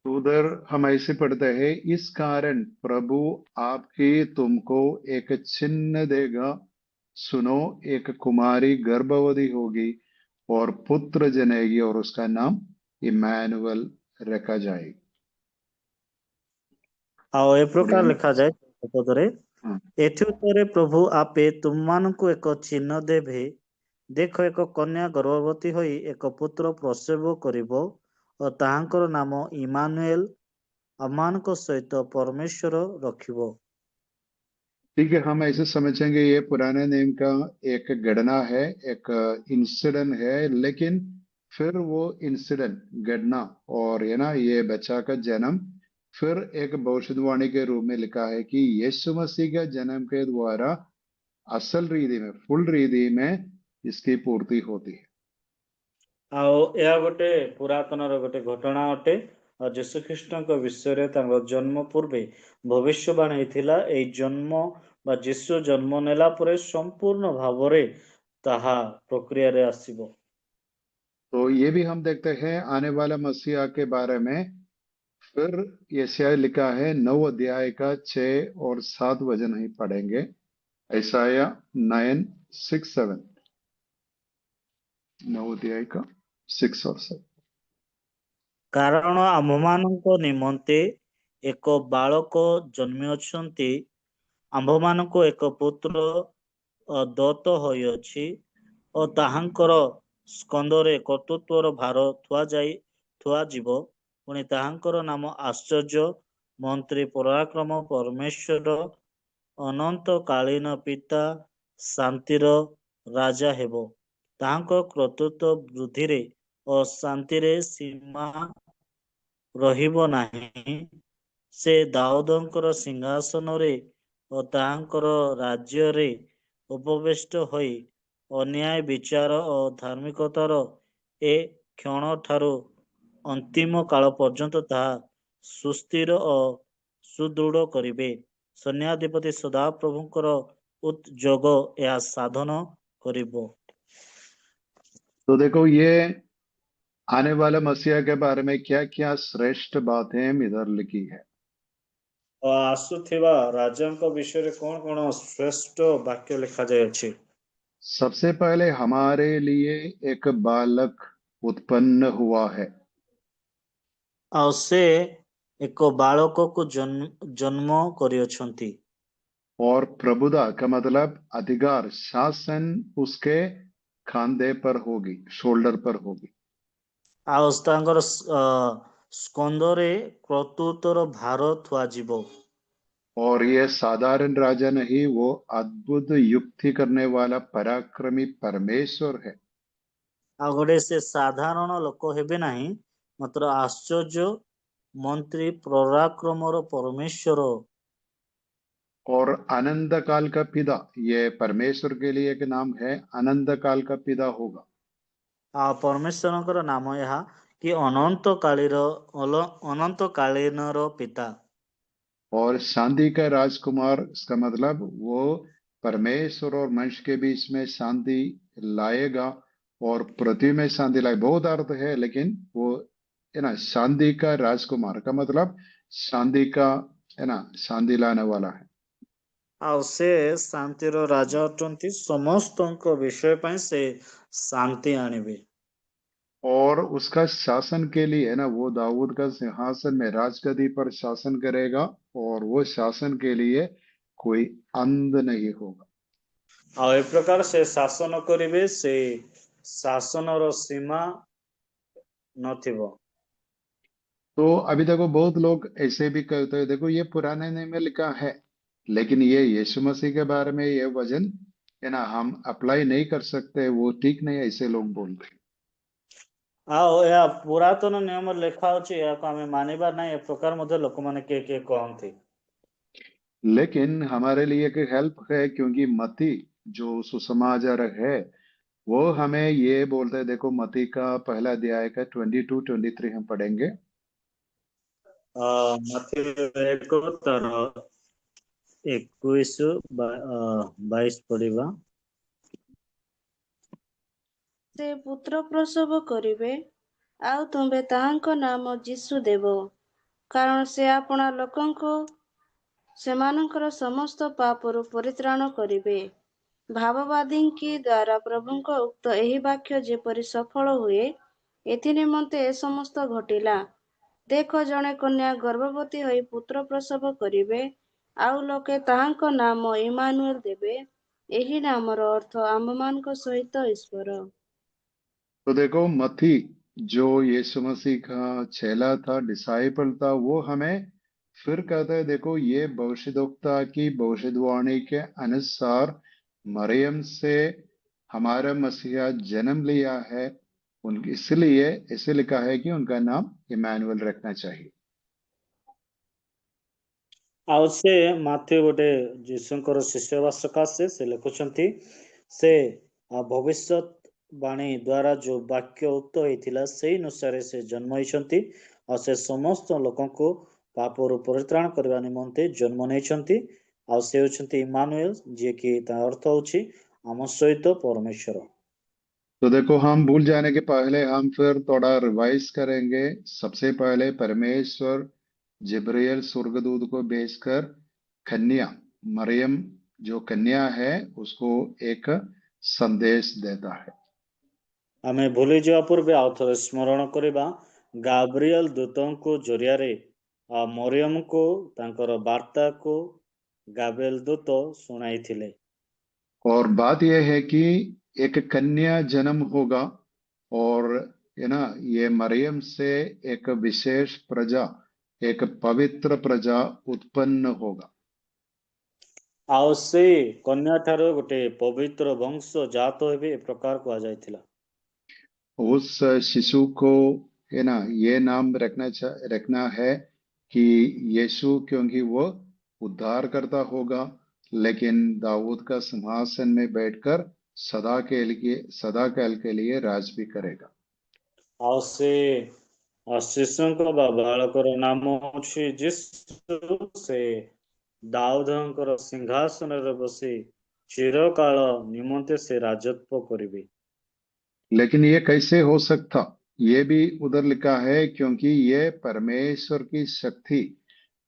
तो उधर हम ऐसे पढ़ते हैं, इस कारण प्रभु आपकी तुमको एक चिन्ह देगा, सुनो, एक कुमारी गर्भवती होगी और पुत्र जनेगी और उसका नाम इम्मानुएल रखा जाएगा। ଆଉ ଏ ପ୍ରକାର बढ़िया ना? ଲେଖାଯାଏ ପଦରେ, हाँ। ଏଥିଉପରେ ପ୍ରଭୁ ଆପେ ତୁମମାନଙ୍କୁ ଏକ ଚିହ୍ନ ଦେବେ, ଦେଖ ଏକ କନ୍ୟା ଗର୍ଭବତୀ ହୋଇ ଏକ ପୁତ୍ର ପ୍ରସବ କରିବ ଓ ତାହାଙ୍କର ନାମ ଇମାନୁଏଲ, ଆମମାନଙ୍କ ସହିତ परमेश्वर ରଖିବ। ठीक है, हम ऐसे समझेंगे ये पुराने नियम का एक गणना है, एक इंसिडेंट है, लेकिन फिर वो इंसिडेंट घटना और ये ना ये बच्चा का जन्म फिर एक भविष्यवाणी के रूप में लिखा है कि यीशु मसीह के जन्म के द्वारा असल रीति में, फुल रीति में इसकी पूर्ति होती है। ଆଉ ଏହା ଗୋଟେ ପୁରାତନର ଗୋଟେ ଘଟଣା ଅଟେ। ଆଉ ଯୀଶୁ ଖ୍ରୀଷ୍ଟଙ୍କ ବିଷୟରେ ତାଙ୍କ ଜନ୍ମ ପୂର୍ବେ ଭବିଷ୍ୟବାଣୀ ହେଇଥିଲା। ଏଇ ଜନ୍ମ ବା ଯୀଶୁ ଜନ୍ମ ନେଲା ପରେ ସମ୍ପୂର୍ଣ୍ଣ ଭାବରେ ତାହା ପ୍ରକ୍ରିୟାରେ ଆସିବ। तो ये भी हम देखते हैं आने वाला मसीहा के बारे में। फिर यशायाह लिखा है 9 अध्याय का 6 और 7 वचन ही पढ़ेंगे। यशायाह 9, 6, 7। 9 अध्याय का 6 और 7। କାରଣ ଆମ୍ଭମାନଙ୍କ ନିମନ୍ତେ ଏକ ବାଳକ ଜନ୍ମିଅଛନ୍ତି, ଆମ୍ଭମାନଙ୍କୁ ଏକ ପୁତ୍ର ଦତ୍ତ ହୋଇଅଛି ଓ ତାହାଙ୍କର ସ୍କନ୍ଧରେ କର୍ତ୍ତୃତ୍ୱର ଭାର ଥୁଆଯିବ। ପୁଣି ତାହାଙ୍କର ନାମ ଆଶ୍ଚର୍ଯ୍ୟ, ମନ୍ତ୍ରୀ, ପରାକ୍ରମ, ପରମେଶ୍ୱର, ଅନନ୍ତକାଳୀନ ପିତା, ଶାନ୍ତିର ରାଜା ହେବ। ତାହାଙ୍କ କର୍ତ୍ତୃତ୍ୱ ବୃଦ୍ଧିରେ ଓ ଶାନ୍ତିରେ ସୀମା ରହିବ ନାହିଁ। ସେ ଦାଉଦଙ୍କର ସିଂହାସନରେ ଓ ତାହାଙ୍କର ରାଜ୍ୟରେ ଉପବିଷ୍ଟ ହୋଇ ଅନ୍ୟାୟ, ବିଚାର ଓ ଧାର୍ମିକତାର ଏ କ୍ଷଣଠାରୁ ଅନ୍ତିମ କାଳ ପର୍ଯ୍ୟନ୍ତ ତାହା ସୁସ୍ଥିର ଓ ସୁଦୃଢ଼ କରିବେ। ସୈନ୍ୟାଧିପତି ସଦାପ୍ରଭୁଙ୍କର ଉଦ୍ଯୋଗ ଏହା ସାଧନ କରିବ। तो देखो ये आने वाला मसीहा के बारे में क्या क्या श्रेष्ठ बातें इधर लिखी है। ଆସୁଥିବା ରାଜାଙ୍କ ବିଷୟରେ କଣ କଣ ଶ୍ରେଷ୍ଠ ବାକ୍ୟ ଲେଖାଯାଇଅଛି। सबसे पहले हमारे लिए एक बालक उत्पन्न हुआ है। ଆଉ ସେ ଏକ ବାଳକକୁ ଜନ୍ମ କରିଅଛନ୍ତି। और प्रभुता का मतलब अधिकार, शासन उसके खांधे पर होगी, शोल्डर पर होगी। ଆଉ ତାଙ୍କର ସ୍କନ୍ଧରେ କର୍ତ୍ତୃତ୍ୱର ଭାର ଥୁଆଯିବ। और ये साधारण राजा नहीं, वो अद्भुत युक्ति करने वाला पराक्रमी परमेश्वर है। ଆଉ ଗୋଟେ ସେ ସାଧାରଣ ଲୋକ ହେବେ ନାହିଁ, ମାତ୍ର ଆଶ୍ଚର୍ଯ୍ୟ मंत्री पराक्रमर परमेश्वर और अनंत काल का पिता, ये परमेश्वर के लिए एक नाम है, अनंत काल का पिता होगा। परमेश्वर नाम यह कि अनंत कालीनर पिता। और शांति का राजकुमार, इसका मतलब वो परमेश्वर और मनुष्य के बीच में शांति लाएगा और पृथ्वी में शांति लाए, बहुत अर्थ है, लेकिन वो है ना, शांति का राजकुमार का मतलब शांति का, है ना, शांति लाने वाला है। से शांतिर राजा अटंती, समस्त विषय ପାଇଁ से शांति आनिबे। और उसका शासन के लिए, है ना, वो दाऊद का सिंहासन में राजगद्दी पर शासन करेगा और वो शासन के लिए कोई अंत नहीं होगा। ए प्रकार से शासन करिवे, से शासनर सीमा नथिबो। तो अभी देखो बहुत लोग ऐसे भी कहते हैं, देखो ये पुराने नियम में लिखा है, लेकिन ये यीशु मसीह के बारे में ये वचन, है ना, हम अप्लाई नहीं कर सकते, वो ठीक नहीं है, ऐसे लोग बोलते हैं। या पुरातन नियम लेखा अछि, या आमे मानिबा नाही, ए प्रकार मध्ये लोक माने के कहंती। लेकिन हमारे लिए एक हेल्प है, क्योंकि मती जो सुसमाचार है वो हमें ये बोलते हैं। देखो मती का पहला अध्याय का 22-23 हम पढ़ेंगे। मथी 1:21-22 पढ़िबा। ସେ ପୁତ୍ର ପ୍ରସବ କରିବେ, ଆଉ ତୁମ୍ଭେ ତାହାଙ୍କ ନାମ ଯୀଶୁ ଦେବ, କାରଣ ସେ ଆପଣା ଲୋକଙ୍କୁ ସେମାନଙ୍କର ସମସ୍ତ ପାପରୁ ପରିତ୍ରାଣ କରିବେ। ଭାବବାଦୀଙ୍କ ଦ୍ୱାରା ପ୍ରଭୁଙ୍କ ଉକ୍ତ ଏହି ବାକ୍ୟ ଯେପରି ସଫଳ ହୁଏ, ଏଥି ନିମନ୍ତେ ଏ ସମସ୍ତ ଘଟିଲା। ଦେଖ, ଜଣେ କନ୍ୟା ଗର୍ଭବତୀ ହୋଇ ପୁତ୍ର ପ୍ରସବ କରିବେ, ଆଉ ଲୋକେ ତାହାଙ୍କ ନାମ ଇମାନୁଏଲ ଦେବେ। ଏହି ନାମର ଅର୍ଥ ଆମ୍ଭମାନଙ୍କ ସହିତ ଈଶ୍ୱର। तो देखो मती जो यीशु मसीह का चेला था, डिसाइपल था, वो हमें फिर कहता है, देखो ये भविष्यद्वक्ता की भविष्यवाणी के अनुसार मरियम से हमारा मसीहा जन्म लिया है, उनकी इसलिए ऐसे लिखा है कि उनका नाम इमानुएल रखना चाहिए। आउ से माथि गोटे जीशुଙ୍କର शिष्य ହେବା ସକାଶେ ସେ ଲେଖୁଛନ୍ତି, ସେ ଭବିଷ୍ୟତ ବାଣୀ ଦ୍ୱାରା ଯୋଉ ବାକ୍ୟ ଉକ୍ତ ହେଇଥିଲା ସେଇ ଅନୁସାରେ ସେ ଜନ୍ମ ହେଇଛନ୍ତି, ଆଉ ସେ ସମସ୍ତ ଲୋକଙ୍କୁ ପାପରୁ ପରିତ୍ରାଣ କରିବା ନିମନ୍ତେ ଜନ୍ମ ନେଇଛନ୍ତି, ଆଉ ସେ ହେଉଛନ୍ତି ଇମାନୁଏଲ, ଯିଏକି ତା ଅର୍ଥ ହେଉଛି ଆମ ସହିତ परमेश्वर। तो देखो हम भूल जाने के पहले हम फिर थोड़ा रिवाइज करेंगे। सबसे पहले परमेश्वर जिब्राइल स्वर्गदूत को भेजकर कन्या मरियम जो कन्या है उसको एक संदेश देता है। ଆମେ ଭୁଲି ଯିବା ପୂର୍ବେ ଆଉ ଥରେ ସ୍ମରଣ କରିବା, ଗାବ୍ରିଏଲ ଦୂତଙ୍କ ଜରିଆରେ ମରିୟମକୁ ତାଙ୍କର ବାର୍ତ୍ତାକୁ ଗାବ୍ରିଏଲ ଦୂତ ଶୁଣାଇଥିଲେ। और बात यह है कि एक कन्या जन्म होगा और है ना, ये मरियम से एक विशेष प्रजा, एक पवित्र प्रजा उत्पन्न होगा। ଆଉ ସେ କନ୍ୟା ଠାରୁ ଗୋଟେ ପବିତ୍ର ବଂଶ ଜାତ ହେବେ, ଏ ପ୍ରକାର କୁହାଯାଇଥିଲା। उस शिशु को, है ना, ये नाम रखना है कि यीशु, क्योंकि वो उद्धार करता होगा, लेकिन दाऊद का सिंहासन में बैठकर सदा काल के लिए राज भी करेगा। ଆଉ ସେ ଶିଶୁଙ୍କ ବା ବାଳକର ନାମ ହେଉଛି ଯୀଶୁ। ସେ ଦାଉଦଙ୍କର ସିଂହାସନରେ ବସି ଚିରକାଳ ନିମନ୍ତେ ସେ ରାଜତ୍ୱ କରିବେ। लेकिन ये कैसे हो सकता, ये भी उधर लिखा है, क्योंकि ये परमेश्वर की शक्ति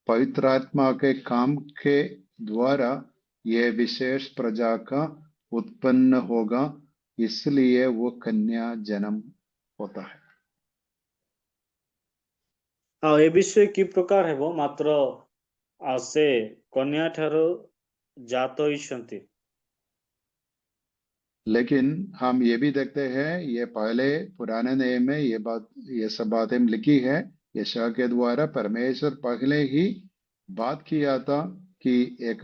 पवित्र आत्मा के काम के द्वारा ये विशेष प्रजा का उत्पन्न होगा, इसलिए वो कन्या जन्म होता है। ଆଉ ଏ ବିଷୟ କି ପ୍ରକାର ହେବ, ମାତ୍ର ସେ କନ୍ୟା ଠାରୁ ଜାତ ହୋଇଛନ୍ତି। लेकिन हम ये भी देखते हैं, ये पहले पुराने नियम में ये सब बातें लिखी है, यशायाह के द्वारा परमेश्वर पहले ही बात किया था कि एक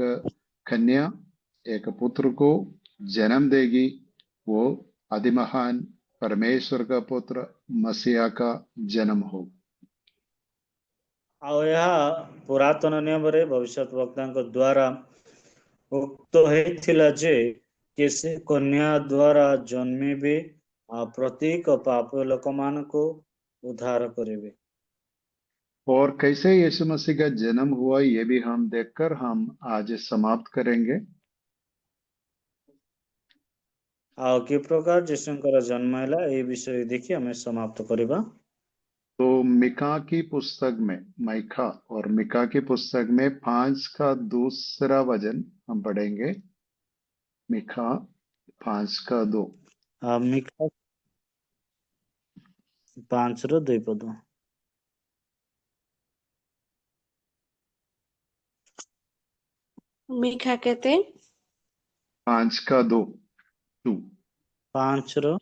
कन्या एक पुत्र को जन्म देगी, वो ଆଉ ଏହା ପୁରାତନ ନିୟମରେ ଭବିଷ୍ୟତ ବକ୍ତାଙ୍କ ଦ୍ୱାରା ଉକ୍ତ ହେଇଥିଲା ଯେ କି ସେ କନ୍ୟା ଦ୍ୱାରା ଜନ୍ମିବେ ଆଉ ପ୍ରତ୍ୟେକ ପାପ ଲୋକମାନଙ୍କୁ उद्धार करेंगे। और कैसे यीशु मसीह का जन्म हुआ ये भी हम देखकर हम आज समाप्त करेंगे। ଆଉ କି ପ୍ରକାର ଯୀଶୁଙ୍କର ଜନ୍ମ ହେଲା ଏ ବିଷୟ ଦେଖି ଆମେ ସମାପ୍ତ କରିବା। तो मिका की पुस्तक में माइका और मिका की पुस्तक में 5 का दूसरा वचन हम पढ़ेंगे। मिका 5 का 2। ମିକା 5 ର 2 ପଦ। ମିଖା କେତେ? 5 का 2 2। 5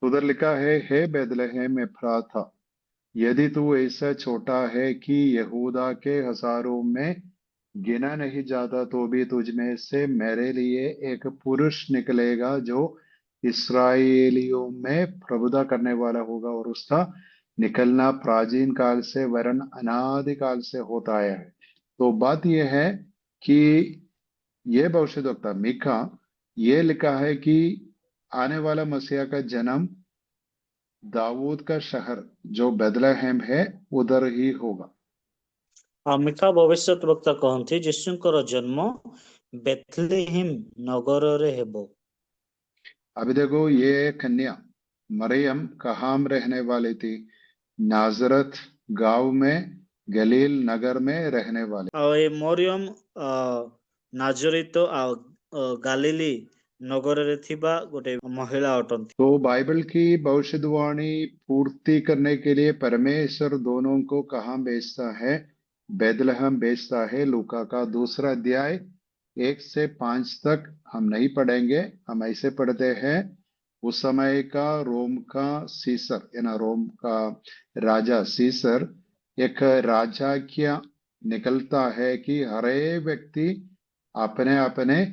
उधर लिखा है, हे बैतलहम एफ्राता, यदि तू ऐसा छोटा है कि यहूदा के हजारों में गिना नहीं जाता, तो भी तुझ में से मेरे लिए एक पुरुष निकलेगा जो इस्राएलियों में प्रभुता करने वाला होगा, और उसका निकलना प्राचीन काल से वरन अनादि काल से होता आया है। तो बात यह है कि ये भविष्यद्वक्ता मीका ये लिखा है कि आने वाला मसीहा का जन्म दाऊद का शहर जो बेथलेहेम है उधर ही होगा। ମିକା ଭବିଷ୍ୟତ ବକ୍ତା କହନ୍ତି ଯୀଶୁଙ୍କର ଜନ୍ମ ବେଥଲେହେମ ନଗରରେ ହେବ। अभी देखो ये कन्या मरियम कहाँ रहने वाली थी? नाजरत गांव में, गलील नगर में रहने वाली। ଆଉ ଏ ମରିୟମ ନାଜରିତ ଆଉ ଗାଲିଲି ନଗରରେ ଥିବା ଗୋଟେ ମହିଳା ଅଟନ୍ତି। तो बाइबल की भविष्यवाणी पूर्ति करने के लिए परमेश्वर दोनों को कहाँ भेजता है? बेथलेहम भेजता है। लूका का 2 अध्याय 1 से 5 तक हम नहीं पढ़ेंगे, हम ऐसे पढ़ते हैं। उस समय का रोम का सीसर यानी रोम का राजा सीसर एक राजाज्ञा निकलता है कि हर एक व्यक्ति अपने अपने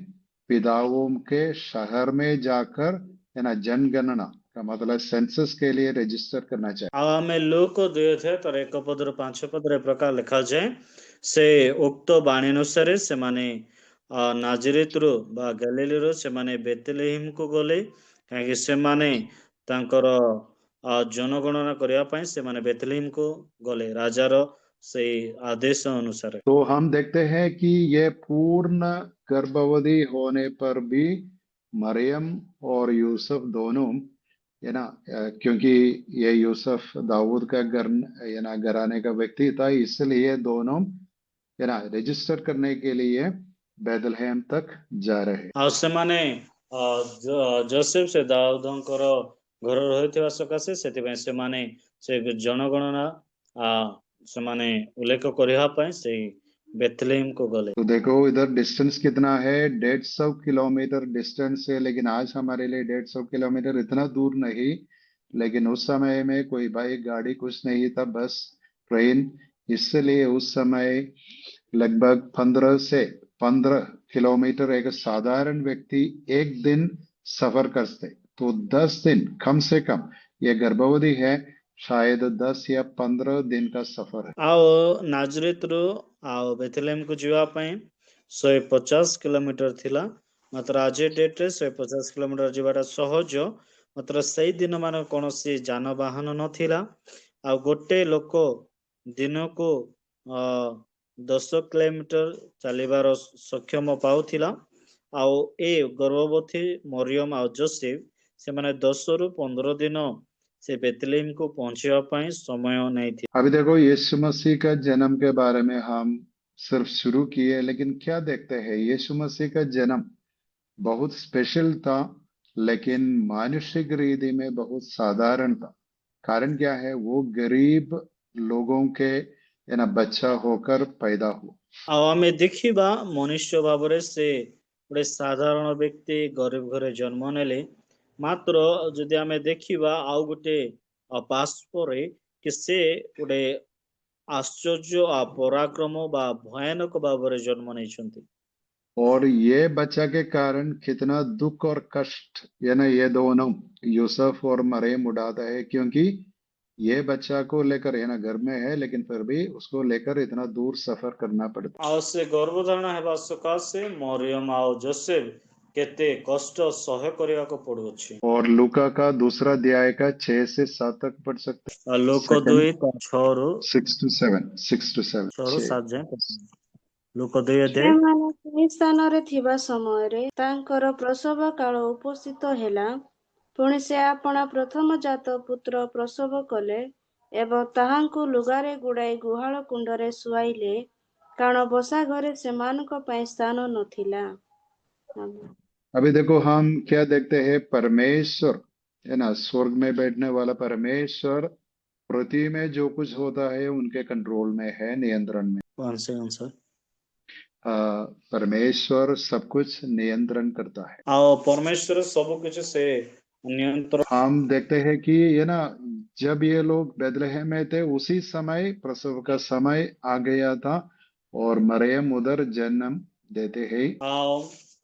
पिताओं के शहर में जाकर यानी जनगणना का मतलब सेंसस के लिए रजिस्टर करना चाहिए। ଆଉ ଆମେ ଲୋକ 2 ଅଧ୍ୟାୟ ତାର 1 ପଦରୁ 5 ପଦରେ ପ୍ରକାର ଲେଖାଯାଏ, ସେ ଉକ୍ତ ବାଣୀ ଅନୁସାରେ ସେମାନେ ନାଜରିତରୁ ବା ଗାଲିଲରୁ ସେମାନେ ବେଥଲେହେମକୁ ଗଲେ, କାହିଁକି ସେମାନେ ତାଙ୍କର ଜନଗଣନା କରିବା ପାଇଁ ସେମାନେ ବେଥଲେହେମକୁ ଗଲେ ରାଜାର ସେଇ आदेश अनुसार। तो हम देखते हैं कि ये पूर्ण गर्भवती होने पर भी मरियम और यूसुफ दोनों है ना, क्योंकि ये यूसुफ दाऊद का घराने का व्यक्ति था, इसलिए दोनों है ना रजिस्टर करने के लिए बेथलेहेम तक जा रहे। ଆଉ ସେମାନେ ଯୋसेफ ସେ ଦାଉଦଙ୍କର ଘର ରହିଥିବା ସକାଶେ ସେଥିପାଇଁ ସେମାନେ ସେ ଜନଗଣନା ସେମାନେ ଉଲ୍ଲେଖ କରିବା ପାଇଁ ସେଇ बेथलेहेम को गले। तो देखो इधर डिस्टेंस कितना है, 150 किलोमीटर डिस्टेंस है, लेकिन आज हमारे लिए 150 किलोमीटर इतना दूर नहीं, लेकिन उस समय में कोई बाइक गाड़ी कुछ नहीं था, बस ट्रेन, इसलिए उस समय लगभग 15 से 15 किलोमीटर एक साधारण व्यक्ति एक दिन सफर करते, तो 10 दिन कम से कम ये गर्भवती है, शायद 10 या 15 दिन का सफर है। ଆଉ ନାଜରିତରୁ ଆଉ ବେଥଲେହେମକୁ ଯିବା ପାଇଁ 150 କିଲୋମିଟର ଥିଲା, ମାତ୍ର ଆଜି ଡେଟରେ 150 କିଲୋମିଟର ଯିବାଟା ସହଜ, ମାତ୍ର ସେଇ ଦିନ ମାନ କୌଣସି ଯାନବାହନ ନଥିଲା, ଆଉ ଗୋଟେ ଲୋକ ଦିନକୁ 10 କିଲୋମିଟର ଚାଲିବାର ସକ୍ଷମ ପାଉଥିଲା। ଆଉ ଏ ଗର୍ଭବତୀ ମରିୟମ ଆଉ ଯୋसेफ ସେମାନେ 10 ରୁ 15 ଦିନ से बेथलेहेम को पहुंचवा पाए समय नहीं थी। अभी देखो यीशु मसीह का जन्म के बारे में हम सिर्फ शुरू किए, लेकिन क्या देखते हैं यीशु मसीह का जन्म बहुत स्पेशल था, लेकिन मानुषिक रीति में बहुत साधारण था। कारण क्या है? वो गरीब लोगों के ना बच्चा होकर पैदा हुआ। ଆଉ ଆମେ ଦେଖିବା ମନୁଷ୍ୟ ଭାବରେ ସେ ଗୋଟେ ସାଧାରଣ ବ୍ୟକ୍ତି ଗରିବ ଘରେ ଜନ୍ମ ନେଲେ, ମାତ୍ର ଯଦି ଆମେ ଦେଖିବା ଆଉ ଗୋଟେ ପାସ୍ ପରେ କି ସେ ଗୋଟେ ଆଶ୍ଚର୍ଯ୍ୟ ପରାକ୍ରମ ବା ଭୟାନକ ଭାବରେ ଜନ୍ମ ନେଇଛନ୍ତି। और ये बच्चा के कारण कितना दुख और कष्ट यानी ये दोनों यूसुफ और मरियम उड़ाता है, क्योंकि ये बच्चा को लेकर है ना घर में है, लेकिन फिर भी उसको लेकर इतना दूर सफर करना पड़ता ଆଉ ସେ ଗର୍ଭଧାରଣ ହେବା ସକାଶେ ମରିୟମ ଆଉ ଯୋସେଫ କେତେ କଷ୍ଟ ସହ୍ୟ କରିବାକୁ ପଡୁଅଛି। है। और लूका का दूसरा अध्याय का 6 से 7 तक पढ़ सकते ଆଉ ଲୋକ सेकंड 2 6 6 to 7 6 to 7 ରୁ 6 7 ଯାଏଁ ପଢନ୍ତୁ। ଲୋକ 2 ଅଧ୍ୟାୟ ସେମାନେ ସେହି ସ୍ଥାନରେ ଥିବା ସମୟରେ ତାଙ୍କର ପ୍ରସବ କାଳ ଉପସ୍ଥିତ ହେଲା। ପୁଣି ସେ ଆପଣା ପ୍ରଥମଜାତ ପୁତ୍ର ପ୍ରସବ କଲେ ଏବଂ ତାହାଙ୍କୁ ଲୁଗାରେ ଗୁଡ଼ାଇ ଗୁହାଳ କୁଣ୍ଡରେ ଶୁଆଇଲେ, କାରଣ ବସା ଘରେ ସେମାନଙ୍କ ପାଇଁ ସ୍ଥାନ ନଥିଲା। अभी देखो हम क्या देखते हैं, परमेश्वर है ना, स्वर्ग में बैठने वाला परमेश्वर पृथ्वी में जो कुछ होता है उनके कंट्रोल में है, नियंत्रण में। 1 सेकंड सर। परमेश्वर सब कुछ नियंत्रण करता है। ଆଉ ପରମେଶ୍ୱର ସବୁ କିଛି ସେ ନିୟନ୍ତ୍ରଣ। हम देखते हैं कि ये ना, जब ये लोग बेथलेहम में थे उसी समय प्रसव का समय आ गया था और मरियम उधर जन्म देते हैं। ଆଉ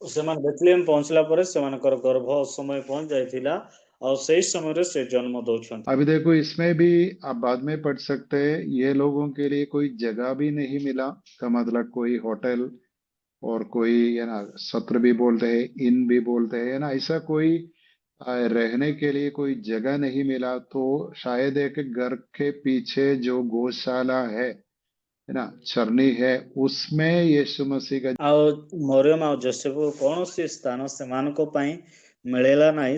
ସେମାନେ ବେଥଲେହେମ ପହଞ୍ଚିଲା ପରେ ସେମାନଙ୍କର ଗର୍ଭ ସମୟ ପହଞ୍ଚି ଯାଇଥିଲା ଆଉ ସେଇ ସମୟରେ ସେ ଜନ୍ମ ଦଉଛନ୍ତି। अभी देखो इसमें भी आप बाद में पढ़ सकते हैं, ये लोगों के लिए कोई जगह भी नहीं मिला, का मतलब कोई होटल और कोई है ना सत्र भी बोलते हैं, इन भी बोलते हैं, है ना, ऐसा कोई रहने के लिए कोई जगह नहीं मिला। तो शायद एक घर के पीछे जो गौशाला है ना, चरनी है, उसमें यीशु मसीह का ଆଉ ମରିୟମ ଆଉ ଯୋସେଫ କୌଣସି ସ୍ଥାନ ସେମାନଙ୍କ ପାଇଁ ମିଳିଲା ନାହିଁ।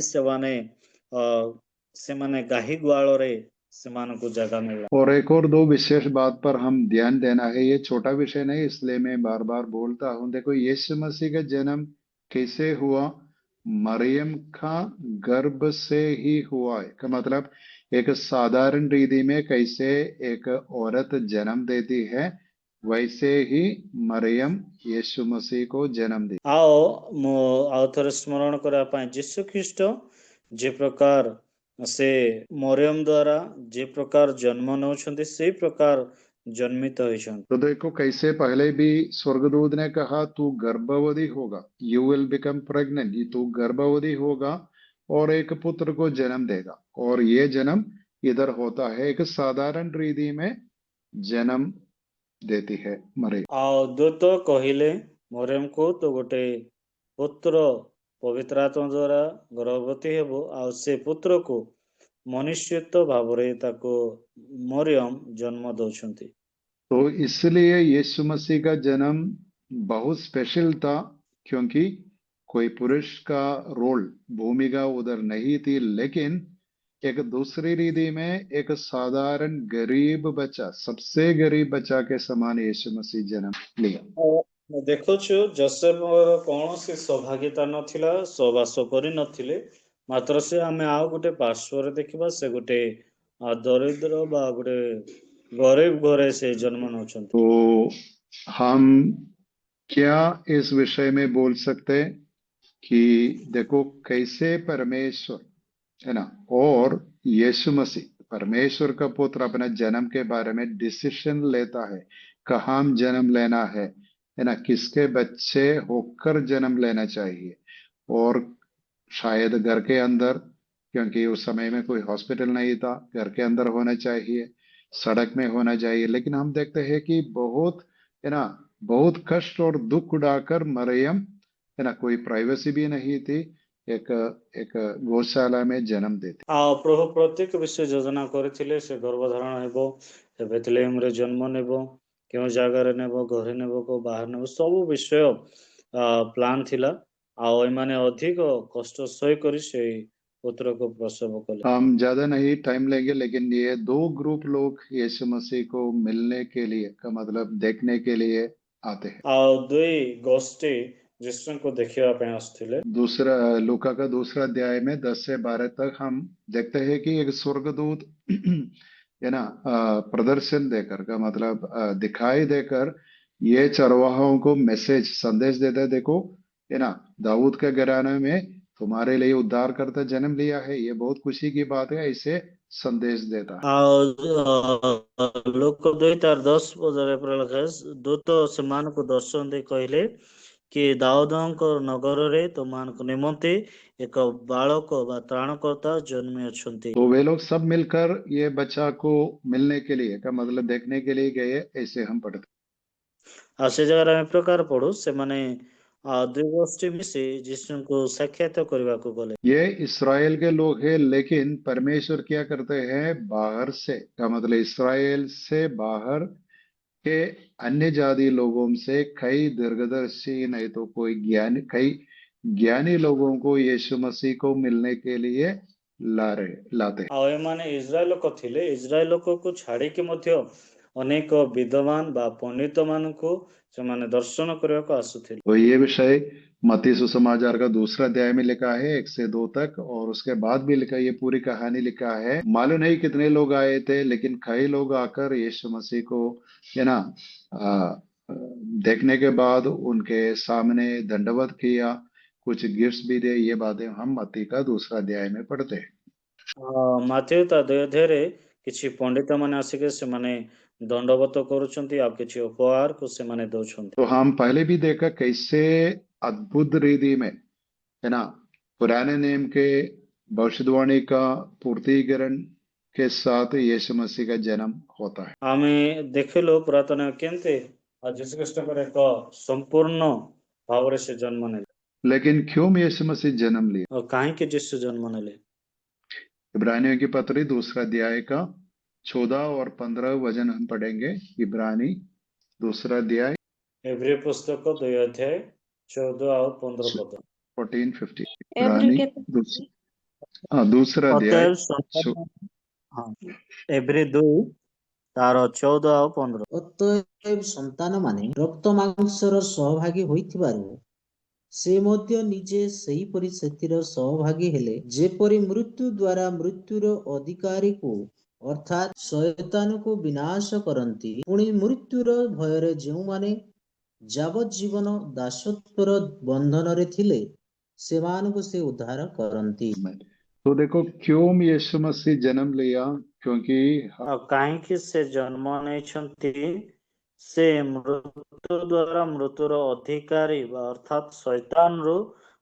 ସେମାନେ ଗାହି ଗୁହାଳରେ ସେମାନଙ୍କୁ ଜାଗା ମିଳିଲା। और एक और दो विशेष बात पर हम ध्यान देना है, ये छोटा विषय नहीं इसलिए मैं बार बार बोलता हूं। देखो यीशु मसीह का जन्म कैसे हुआ, मरियम का गर्भ से ही हुआ है, का मतलब एक साधारण रीति में कैसे एक औरत जन्म देती है, वैसे ही मरियम यीशु मसीह को जन्म दी। ଆଉ ମୁଁ ଆଉ ଥରେ ସ୍ମରଣ କରିବା ପାଇଁ ଯୀଶୁ ଖ୍ରୀଷ୍ଟ ଯେ ପ୍ରକାର ସେ ମରିୟମ ଦ୍ୱାରା ଯେ ପ୍ରକାର ଜନ୍ମ ନେଉଛନ୍ତି ସେଇ ପ୍ରକାର ଜନ୍ମିତ ହୋଇଛନ୍ତି। तो देखो कैसे पहले भी स्वर्गदूत ने कहा तू गर्भवती होगा, यू विल बिकम प्रेग्नेंट, तू गर्भवती होगा और एक पुत्र को जन्म देगा। और ये जन्म इधर होता है, एक साधारण रीति में जन्म देती है मरियम। ଆଉ ଦୂତ କହିଲେ ମରିୟମକୁ ତୁ ଗୋଟେ ପୁତ୍ର ପବିତ୍ର ଆତ୍ମା ଦ୍ୱାରା ଗର୍ଭବତୀ ହେବ ଆଉ ସେ ପୁତ୍ରକୁ ମନୁଷ୍ୟତ୍ୱ ଭାବରେ ତାକୁ ମରିୟମ ଜନ୍ମ ଦଉଛନ୍ତି। तो इसलिए यीशु मसीह का जन्म बहुत स्पेशल था, क्योंकि कोई पुरुष का रोल भूमिका उधर नहीं थी, लेकिन एक दूसरी रीति में एक साधारण गरीब बच्चा, सबसे गरीब बच्चा के समान यीशु मसीह जन्म लिया। ଦେଖୁଛୁ ଯୋସେଫର କୌଣସି ସୌଭାଗ୍ୟତା ନଥିଲା, ସହବାସ କରି ନଥିଲେ, ମାତ୍ର ସେ ଆମେ ଆଉ ଗୋଟେ ପାର୍ଶ୍ୱରେ ଦେଖିବା ସେ ଗୋଟେ ଦରିଦ୍ର ବା ଗୋଟେ ଗରିବ ଘରେ ସେ ଜନ୍ମ ନେଉଛନ୍ତି। तो हम क्या इस विषय में बोल सकते हैं कि देखो कैसे परमेश्वर है ना और यीशु मसीह परमेश्वर का पुत्र अपने जन्म के बारे में डिसीजन लेता है, कहाँ जन्म लेना है ना, किसके बच्चे होकर जन्म लेना चाहिए। और शायद घर के अंदर, क्योंकि उस समय में कोई हॉस्पिटल नहीं था, घर के अंदर होना चाहिए, सड़क में होना चाहिए, लेकिन हम देखते हैं कि बहुत है ना बहुत कष्ट और दुख उड़ाकर मरियम है ना, कोई प्राइवेसी भी नहीं थी, एक एक गौशाला में जन्म देती। ଆଉ ପ୍ରଭୁ ପ୍ରତ୍ୟେକ ବିଷୟ ଯୋଜନା କରିଥିଲେ, ସେ ଗର୍ଭଧାରଣ ହେବ, ସେ ବେଥଲେହେମରେ ଜନ୍ମ ନେବ, କେଉଁ ଜାଗାରେ ନେବ, ଘରେ ନେବ, କୋଉ ବାହାରେ ନେବ, ସବୁ ବିଷୟ ପ୍ଲାନ୍ ଥିଲା। ଆଉ ଏମାନେ ଅଧିକ କଷ୍ଟ ସହି କରି ସେଇ पुत्र को प्रसव कले। हम ज्यादा नहीं टाइम लेंगे, लेकिन ये दो ग्रुप लोग यीशु मसीह को मिलने के लिए का मतलब देखने के लिए आते हैं। ଆଉ ଦୁଇ ଗୋଷ୍ଠୀ ଯୀଶୁଙ୍କୁ ଦେଖିବା ପାଇଁ ଆସୁଥିଲେ। दूसरा लूका का दूसरा अध्याय में 10 से 12 तक हम देखते हैं कि एक स्वर्गदूत है ना प्रदर्शन देकर का मतलब दिखाई देकर ये चरवाहों को मैसेज संदेश देता है, देखो है ना दाऊद के घराने में तुम्हारे लिए उद्धारकर्ता जन्म लिया है, ये बहुत खुशी की बात है, इसे संदेश देता है। ଆଉ ଲୋକ 2:10 ଲେଖା ଦୂତ ସେମାନଙ୍କୁ ଦର୍ଶନ ଦେଇ କହିଲେ କି ଦାଉଦଙ୍କ ନଗରରେ ତୁମମାନଙ୍କ ନିମନ୍ତେ ଏକ ବାଳକ ବା ତ୍ରାଣକର୍ତ୍ତା ଜନ୍ମି ଅଛନ୍ତି। तो वे लोग सब मिलकर ये बच्चा को मिलने के लिए का मतलब देखने के लिए गए, ऐसे हम पढ़ते। ଆଉ ସେ ଜାଗାରେ ଆମେ ପ୍ରକାର ପଢୁ ସେମାନେ ଦୁଇ ଗୋଷ୍ଠୀ ମିଶି ଯୀଶୁଙ୍କୁ ସାକ୍ଷାତ କରିବାକୁ ଗଲେ। ये इस्राएल के लोग हैं, लेकिन परमेश्वर क्या करते हैं, बाहर से का मतलब इस्राएल से बाहर के अन्य जाति लोगों से कई दीर्घदर्शी नहीं तो कोई ज्ञानी, कई ज्ञानी लोगों को यीशु मसीह को मिलने के लिए लाते हैं। ଆଉ ଏମାନେ ଇସ୍ରାଏଲ ଲୋକ ଥିଲେ, ଇସ୍ରାଏଲ ଲୋକକୁ ଛାଡିକି ମଧ୍ୟ ଅନେକ ବିଦ୍ୱାନ ବା ପଣ୍ଡିତ ମାନଙ୍କୁ ସେମାନେ ଦର୍ଶନ କରିବାକୁ ଆସୁଥିଲେ। तो ये विषय मत्ती सुसमाचार का 2 अध्याय में लिखा है 1 से 2 तक, और उसके बाद भी लिखा, ये पूरी कहानी लिखा है। मालूम नहीं कितने लोग आए थे, लेकिन कई लोग आकर यीशु मसीह को है ना देखने के बाद उनके सामने दंडवत किया, कुछ गिफ्ट्स भी दे। ये बातें हम मत्ती का 2 अध्याय में पढ़ते हैं। ମାଥ୍ୟୁ ତା 2 ଅଧ୍ୟାୟରେ କିଛି ପଣ୍ଡିତ ମାନେ ଆସିକି ସେମାନେ ଦଣ୍ଡବତ କରୁଛନ୍ତି, ଆଉ କିଛି ଉପହାରକୁ ସେମାନେ ଦଉଛନ୍ତି। तो हम पहले भी देखा कैसे अद्भुत रीति में है ना पुराने नियम के भविष्यवाणी का पूर्तिकरण के साथ यीशु मसीह का जन्म होता है। ଆମେ ଦେଖିଲୁ ପୁରାତନ କେମିତି ଯୀଶୁ ଖ୍ରୀଷ୍ଟଙ୍କର ଏକ ସମ୍ପୂର୍ଣ୍ଣ ଭାବରେ ସେ ଜନ୍ମ ନେଲେ। लेकिन क्यों यीशु मसीह जन्म लिया? ଆଉ କାହିଁକି ଯୀଶୁ ଜନ୍ମ ନେଲେ? इब्रानियों की पत्री 2 अध्याय का 14 और 15 वचन हम पढ़ेंगे। इब्रानी 2 अध्याय ଏଭ୍ରି ପୁସ୍ତକ 2 ଅଧ୍ୟାୟ 14 ଆଉ 15 ପଦ। 14-15 एब्री इब्रानी के 2 अध्याय ଅତଏବ ସନ୍ତାନ ଏଭ୍ରି 2 ତାର 14 ଆଉ 15। ଅତଏବ ସନ୍ତାନମାନେ ରକ୍ତ ମାଂସର ସହଭାଗୀ ହୋଇଥିବାରୁ ସେ ମଧ୍ୟ ନିଜେ ସେହିପରି ସେଥିର ସହଭାଗୀ ହେଲେ, ଯେପରି ମୃତ୍ୟୁ ଦ୍ୱାରା ମୃତ୍ୟୁର ଅଧିକାରୀକୁ ଅର୍ଥାତ୍ ଶୟତାନକୁ ବିନାଶ କରନ୍ତି, ପୁଣି ମୃତ୍ୟୁର ଭୟରେ ଯେଉଁମାନେ ଯାବଜ୍ଜୀବନ ଦାସତ୍ୱର ବନ୍ଧନରେ ଥିଲେ ସେମାନଙ୍କୁ ସେ ଉଦ୍ଧାର କରନ୍ତି। तो देखो क्यों यीशु मसीह जन्म लिया, क्योंकि ଆଉ କାହିଁକି ସେ ଜନ୍ମ ନେଇଛନ୍ତି? ସେ ମୃତ୍ୟୁ ଦ୍ୱାରା ମୃତ୍ୟୁର ଅଧିକାରୀ ବା ଅର୍ଥାତ୍ ଶୈତାନରୁ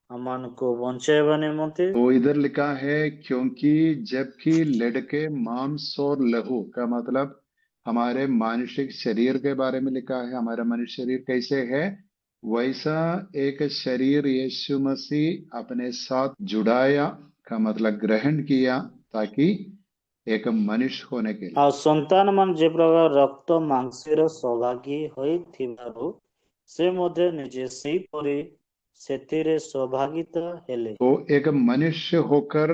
ଆମମାନଙ୍କୁ ବଞ୍ଚାଇବା ନିମନ୍ତେ। तो इधर लिखा है क्योंकि जबकि लड़के मांस और लहू का मतलब हमारे मानसिक शरीर के बारे में लिखा है, हमारा मनुष्य शरीर कैसे है, वैसा एक शरीर यीशु मसीह अपने साथ जुड़ाया का मतलब ग्रहण किया, ताकि एक मनुष्य होने के लिए। ଆଉ ସନ୍ତାନ ମାନେ ଯେ ପ୍ରକାର ରକ୍ତ ମାଂସର ସହଭାଗୀ ହୋଇଥିବାରୁ ସେ ମଧ୍ୟ ନିଜେ ସେହିପରି ସେଥିରେ ସହଭାଗିତା ହେଲେ। तो एक मनुष्य होकर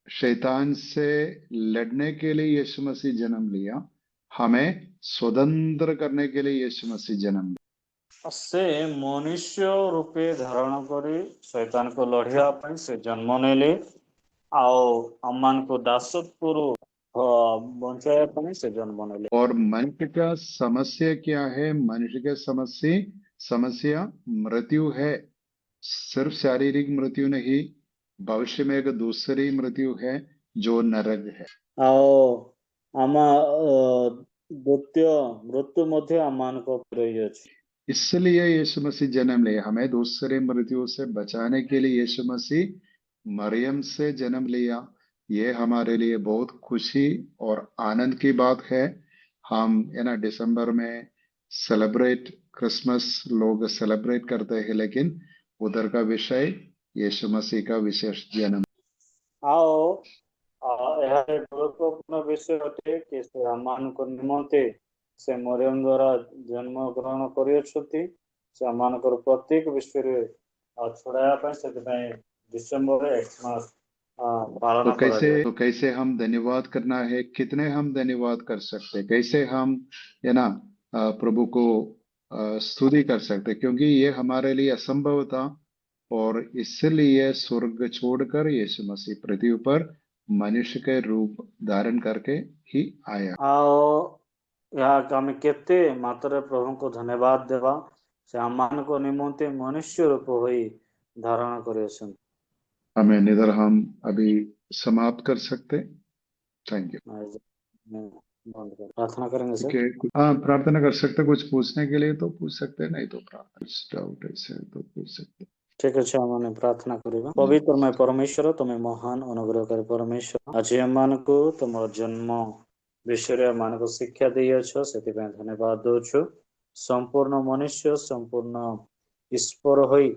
शैतान से लड़ने के लिए यीशु मसीह जन्म लिया, हमें स्वतंत्र करने के लिए यीशु मसीह जन्म लिया। ସେ ମନୁଷ୍ୟ ରୂପେ ଧାରଣ କରି ଶୈତାନକୁ ଲଢ଼ିବା ପାଇଁ ସେ ଜନ୍ମ ନେଲେ, ଆଉ ଆମମାନଙ୍କୁ ଦାସତ୍ୱରୁ ବଞ୍ଚାଇବା ପାଇଁ ସେ ଜନ୍ମ ନେଲେ। और मनुष्य का समस्या क्या है? मनुष्य का समस्या मृत्यु है। सिर्फ शारीरिक मृत्यु नहीं, भविष्य में एक दूसरी मृत्यु है जो नरक है। ଆଉ ଆମ ଦ୍ୱିତୀୟ ମୃତ୍ୟु ମଧ୍ୟ ଆମମାନଙ୍କ ଉପରେ ଅଛି। इसलिए यीशु मसीह जन्म लिया, हमें दूसरे मृत्यु से बचाने के लिए यीशु मसीह मरियम से जन्म लिया। ये हमारे लिए बहुत खुशी और आनंद की बात है। हम है ना दिसंबर में सेलिब्रेट क्रिसमस लोग सेलिब्रेट करते हैं, लेकिन उधर का विषय यीशु मसीह का विशेष जन्म। ଆଉ ଏହା ଏକ ଗୁରୁତ୍ୱପୂର୍ଣ୍ଣ ବିଷୟ ଅଟେ କି ସେ ଆମମାନଙ୍କ ନିମନ୍ତେ ସେ ମରିୟମ ଦ୍ୱାରା ଜନ୍ମ ଗ୍ରହଣ କରିଅଛନ୍ତି। ସେ ଆମମାନଙ୍କର ପ୍ରତ୍ୟେକ ବିଷୟରେ ଛଡ଼ାଇବା ପାଇଁ ସେଥିପାଇଁ ଡିସେମ୍ବରରେ ଏକ୍ସମାସ ପାଳନ କରାଯାଏ। तो कैसे हम धन्यवाद करना है, कितने हम धन्यवाद कर सकते हैं, कैसे हम है ना प्रभु को स्तुति कर सकते हैं, क्योंकि ये हमारे लिए असंभव था, और इसलिए स्वर्ग छोड़कर यीशु मसीह पृथ्वी पर मनुष्य के रूप धारण करके ही आया। ଆଉ ଏହା ଆମେ କେତେ ମାତ୍ରାରେ ପ୍ରଭୁଙ୍କୁ ଧନ୍ୟବାଦ ଦେବା, ସେ ଆମମାନଙ୍କ ନିମନ୍ତେ ମନୁଷ୍ୟ ରୂପ ହୋଇ ଧାରଣ କରିଅଛନ୍ତି। हमें इधर हम अभी समाप्त कर सकते। Thank you. बंद कर प्रार्थना करेंगे सर। ओके, हाँ प्रार्थना कर सकते, कुछ पूछने के लिए तो पूछ सकते, नहीं तो प्रार्थना कुछ डाउट ऐसे है तो पूछ सकते। ठीक अच्छे आम प्रार्थना करवा। पवित्रमय परमेश्वर तुम्हें महान अनुग्रहकारी परमेश्वर आज आम को तुम जन्म विषय आम को शिक्षा देछ से धन्यवाद दौछु। संपूर्ण मनुष्य संपूर्ण ईश्वर होई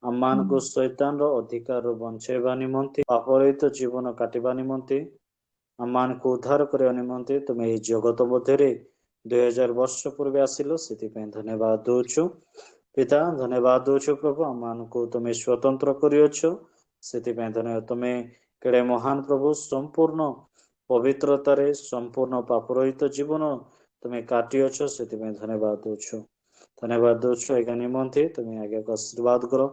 आम को शैतान अधिकार बंचाइबा निमंते अपहृत जीवन काटिबा निमंते आम को उद्धार करने निमंते तुम्हें ये जगत मध्य 2000 वर्ष पूर्व आसिल से धन्यवाद दौछु। पिता धन्यवाद दौछु प्रभु आम को तुम्हें स्वतंत्र करियछ से धन्यवाद। तुम्हें केड़े महान प्रभु संपूर्ण पवित्रतार संपूर्ण पाप रहित जीवन तुम्हें काटियछ से धन्यवाद दौछु। धन्यवाद दौछु आज्ञा निमंते तुम्हें आज्ञा को आशीर्वाद करो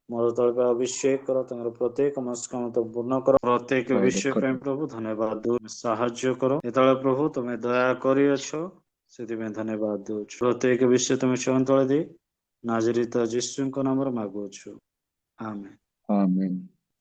मोर तल अभिषेक करो तुम प्रत्येक मनस्कामना पूर्ण करो प्रत्येक विषय प्रभु धन्यवाद दो साहाଯ୍य करो ये प्रभु तुम्हें दया करियछ से धन्यवाद दौछु। प्रत्येक विषय तुम्हें चरण तले दे नाजरीत यीशु नाम मागुछु आमेन। आमीन।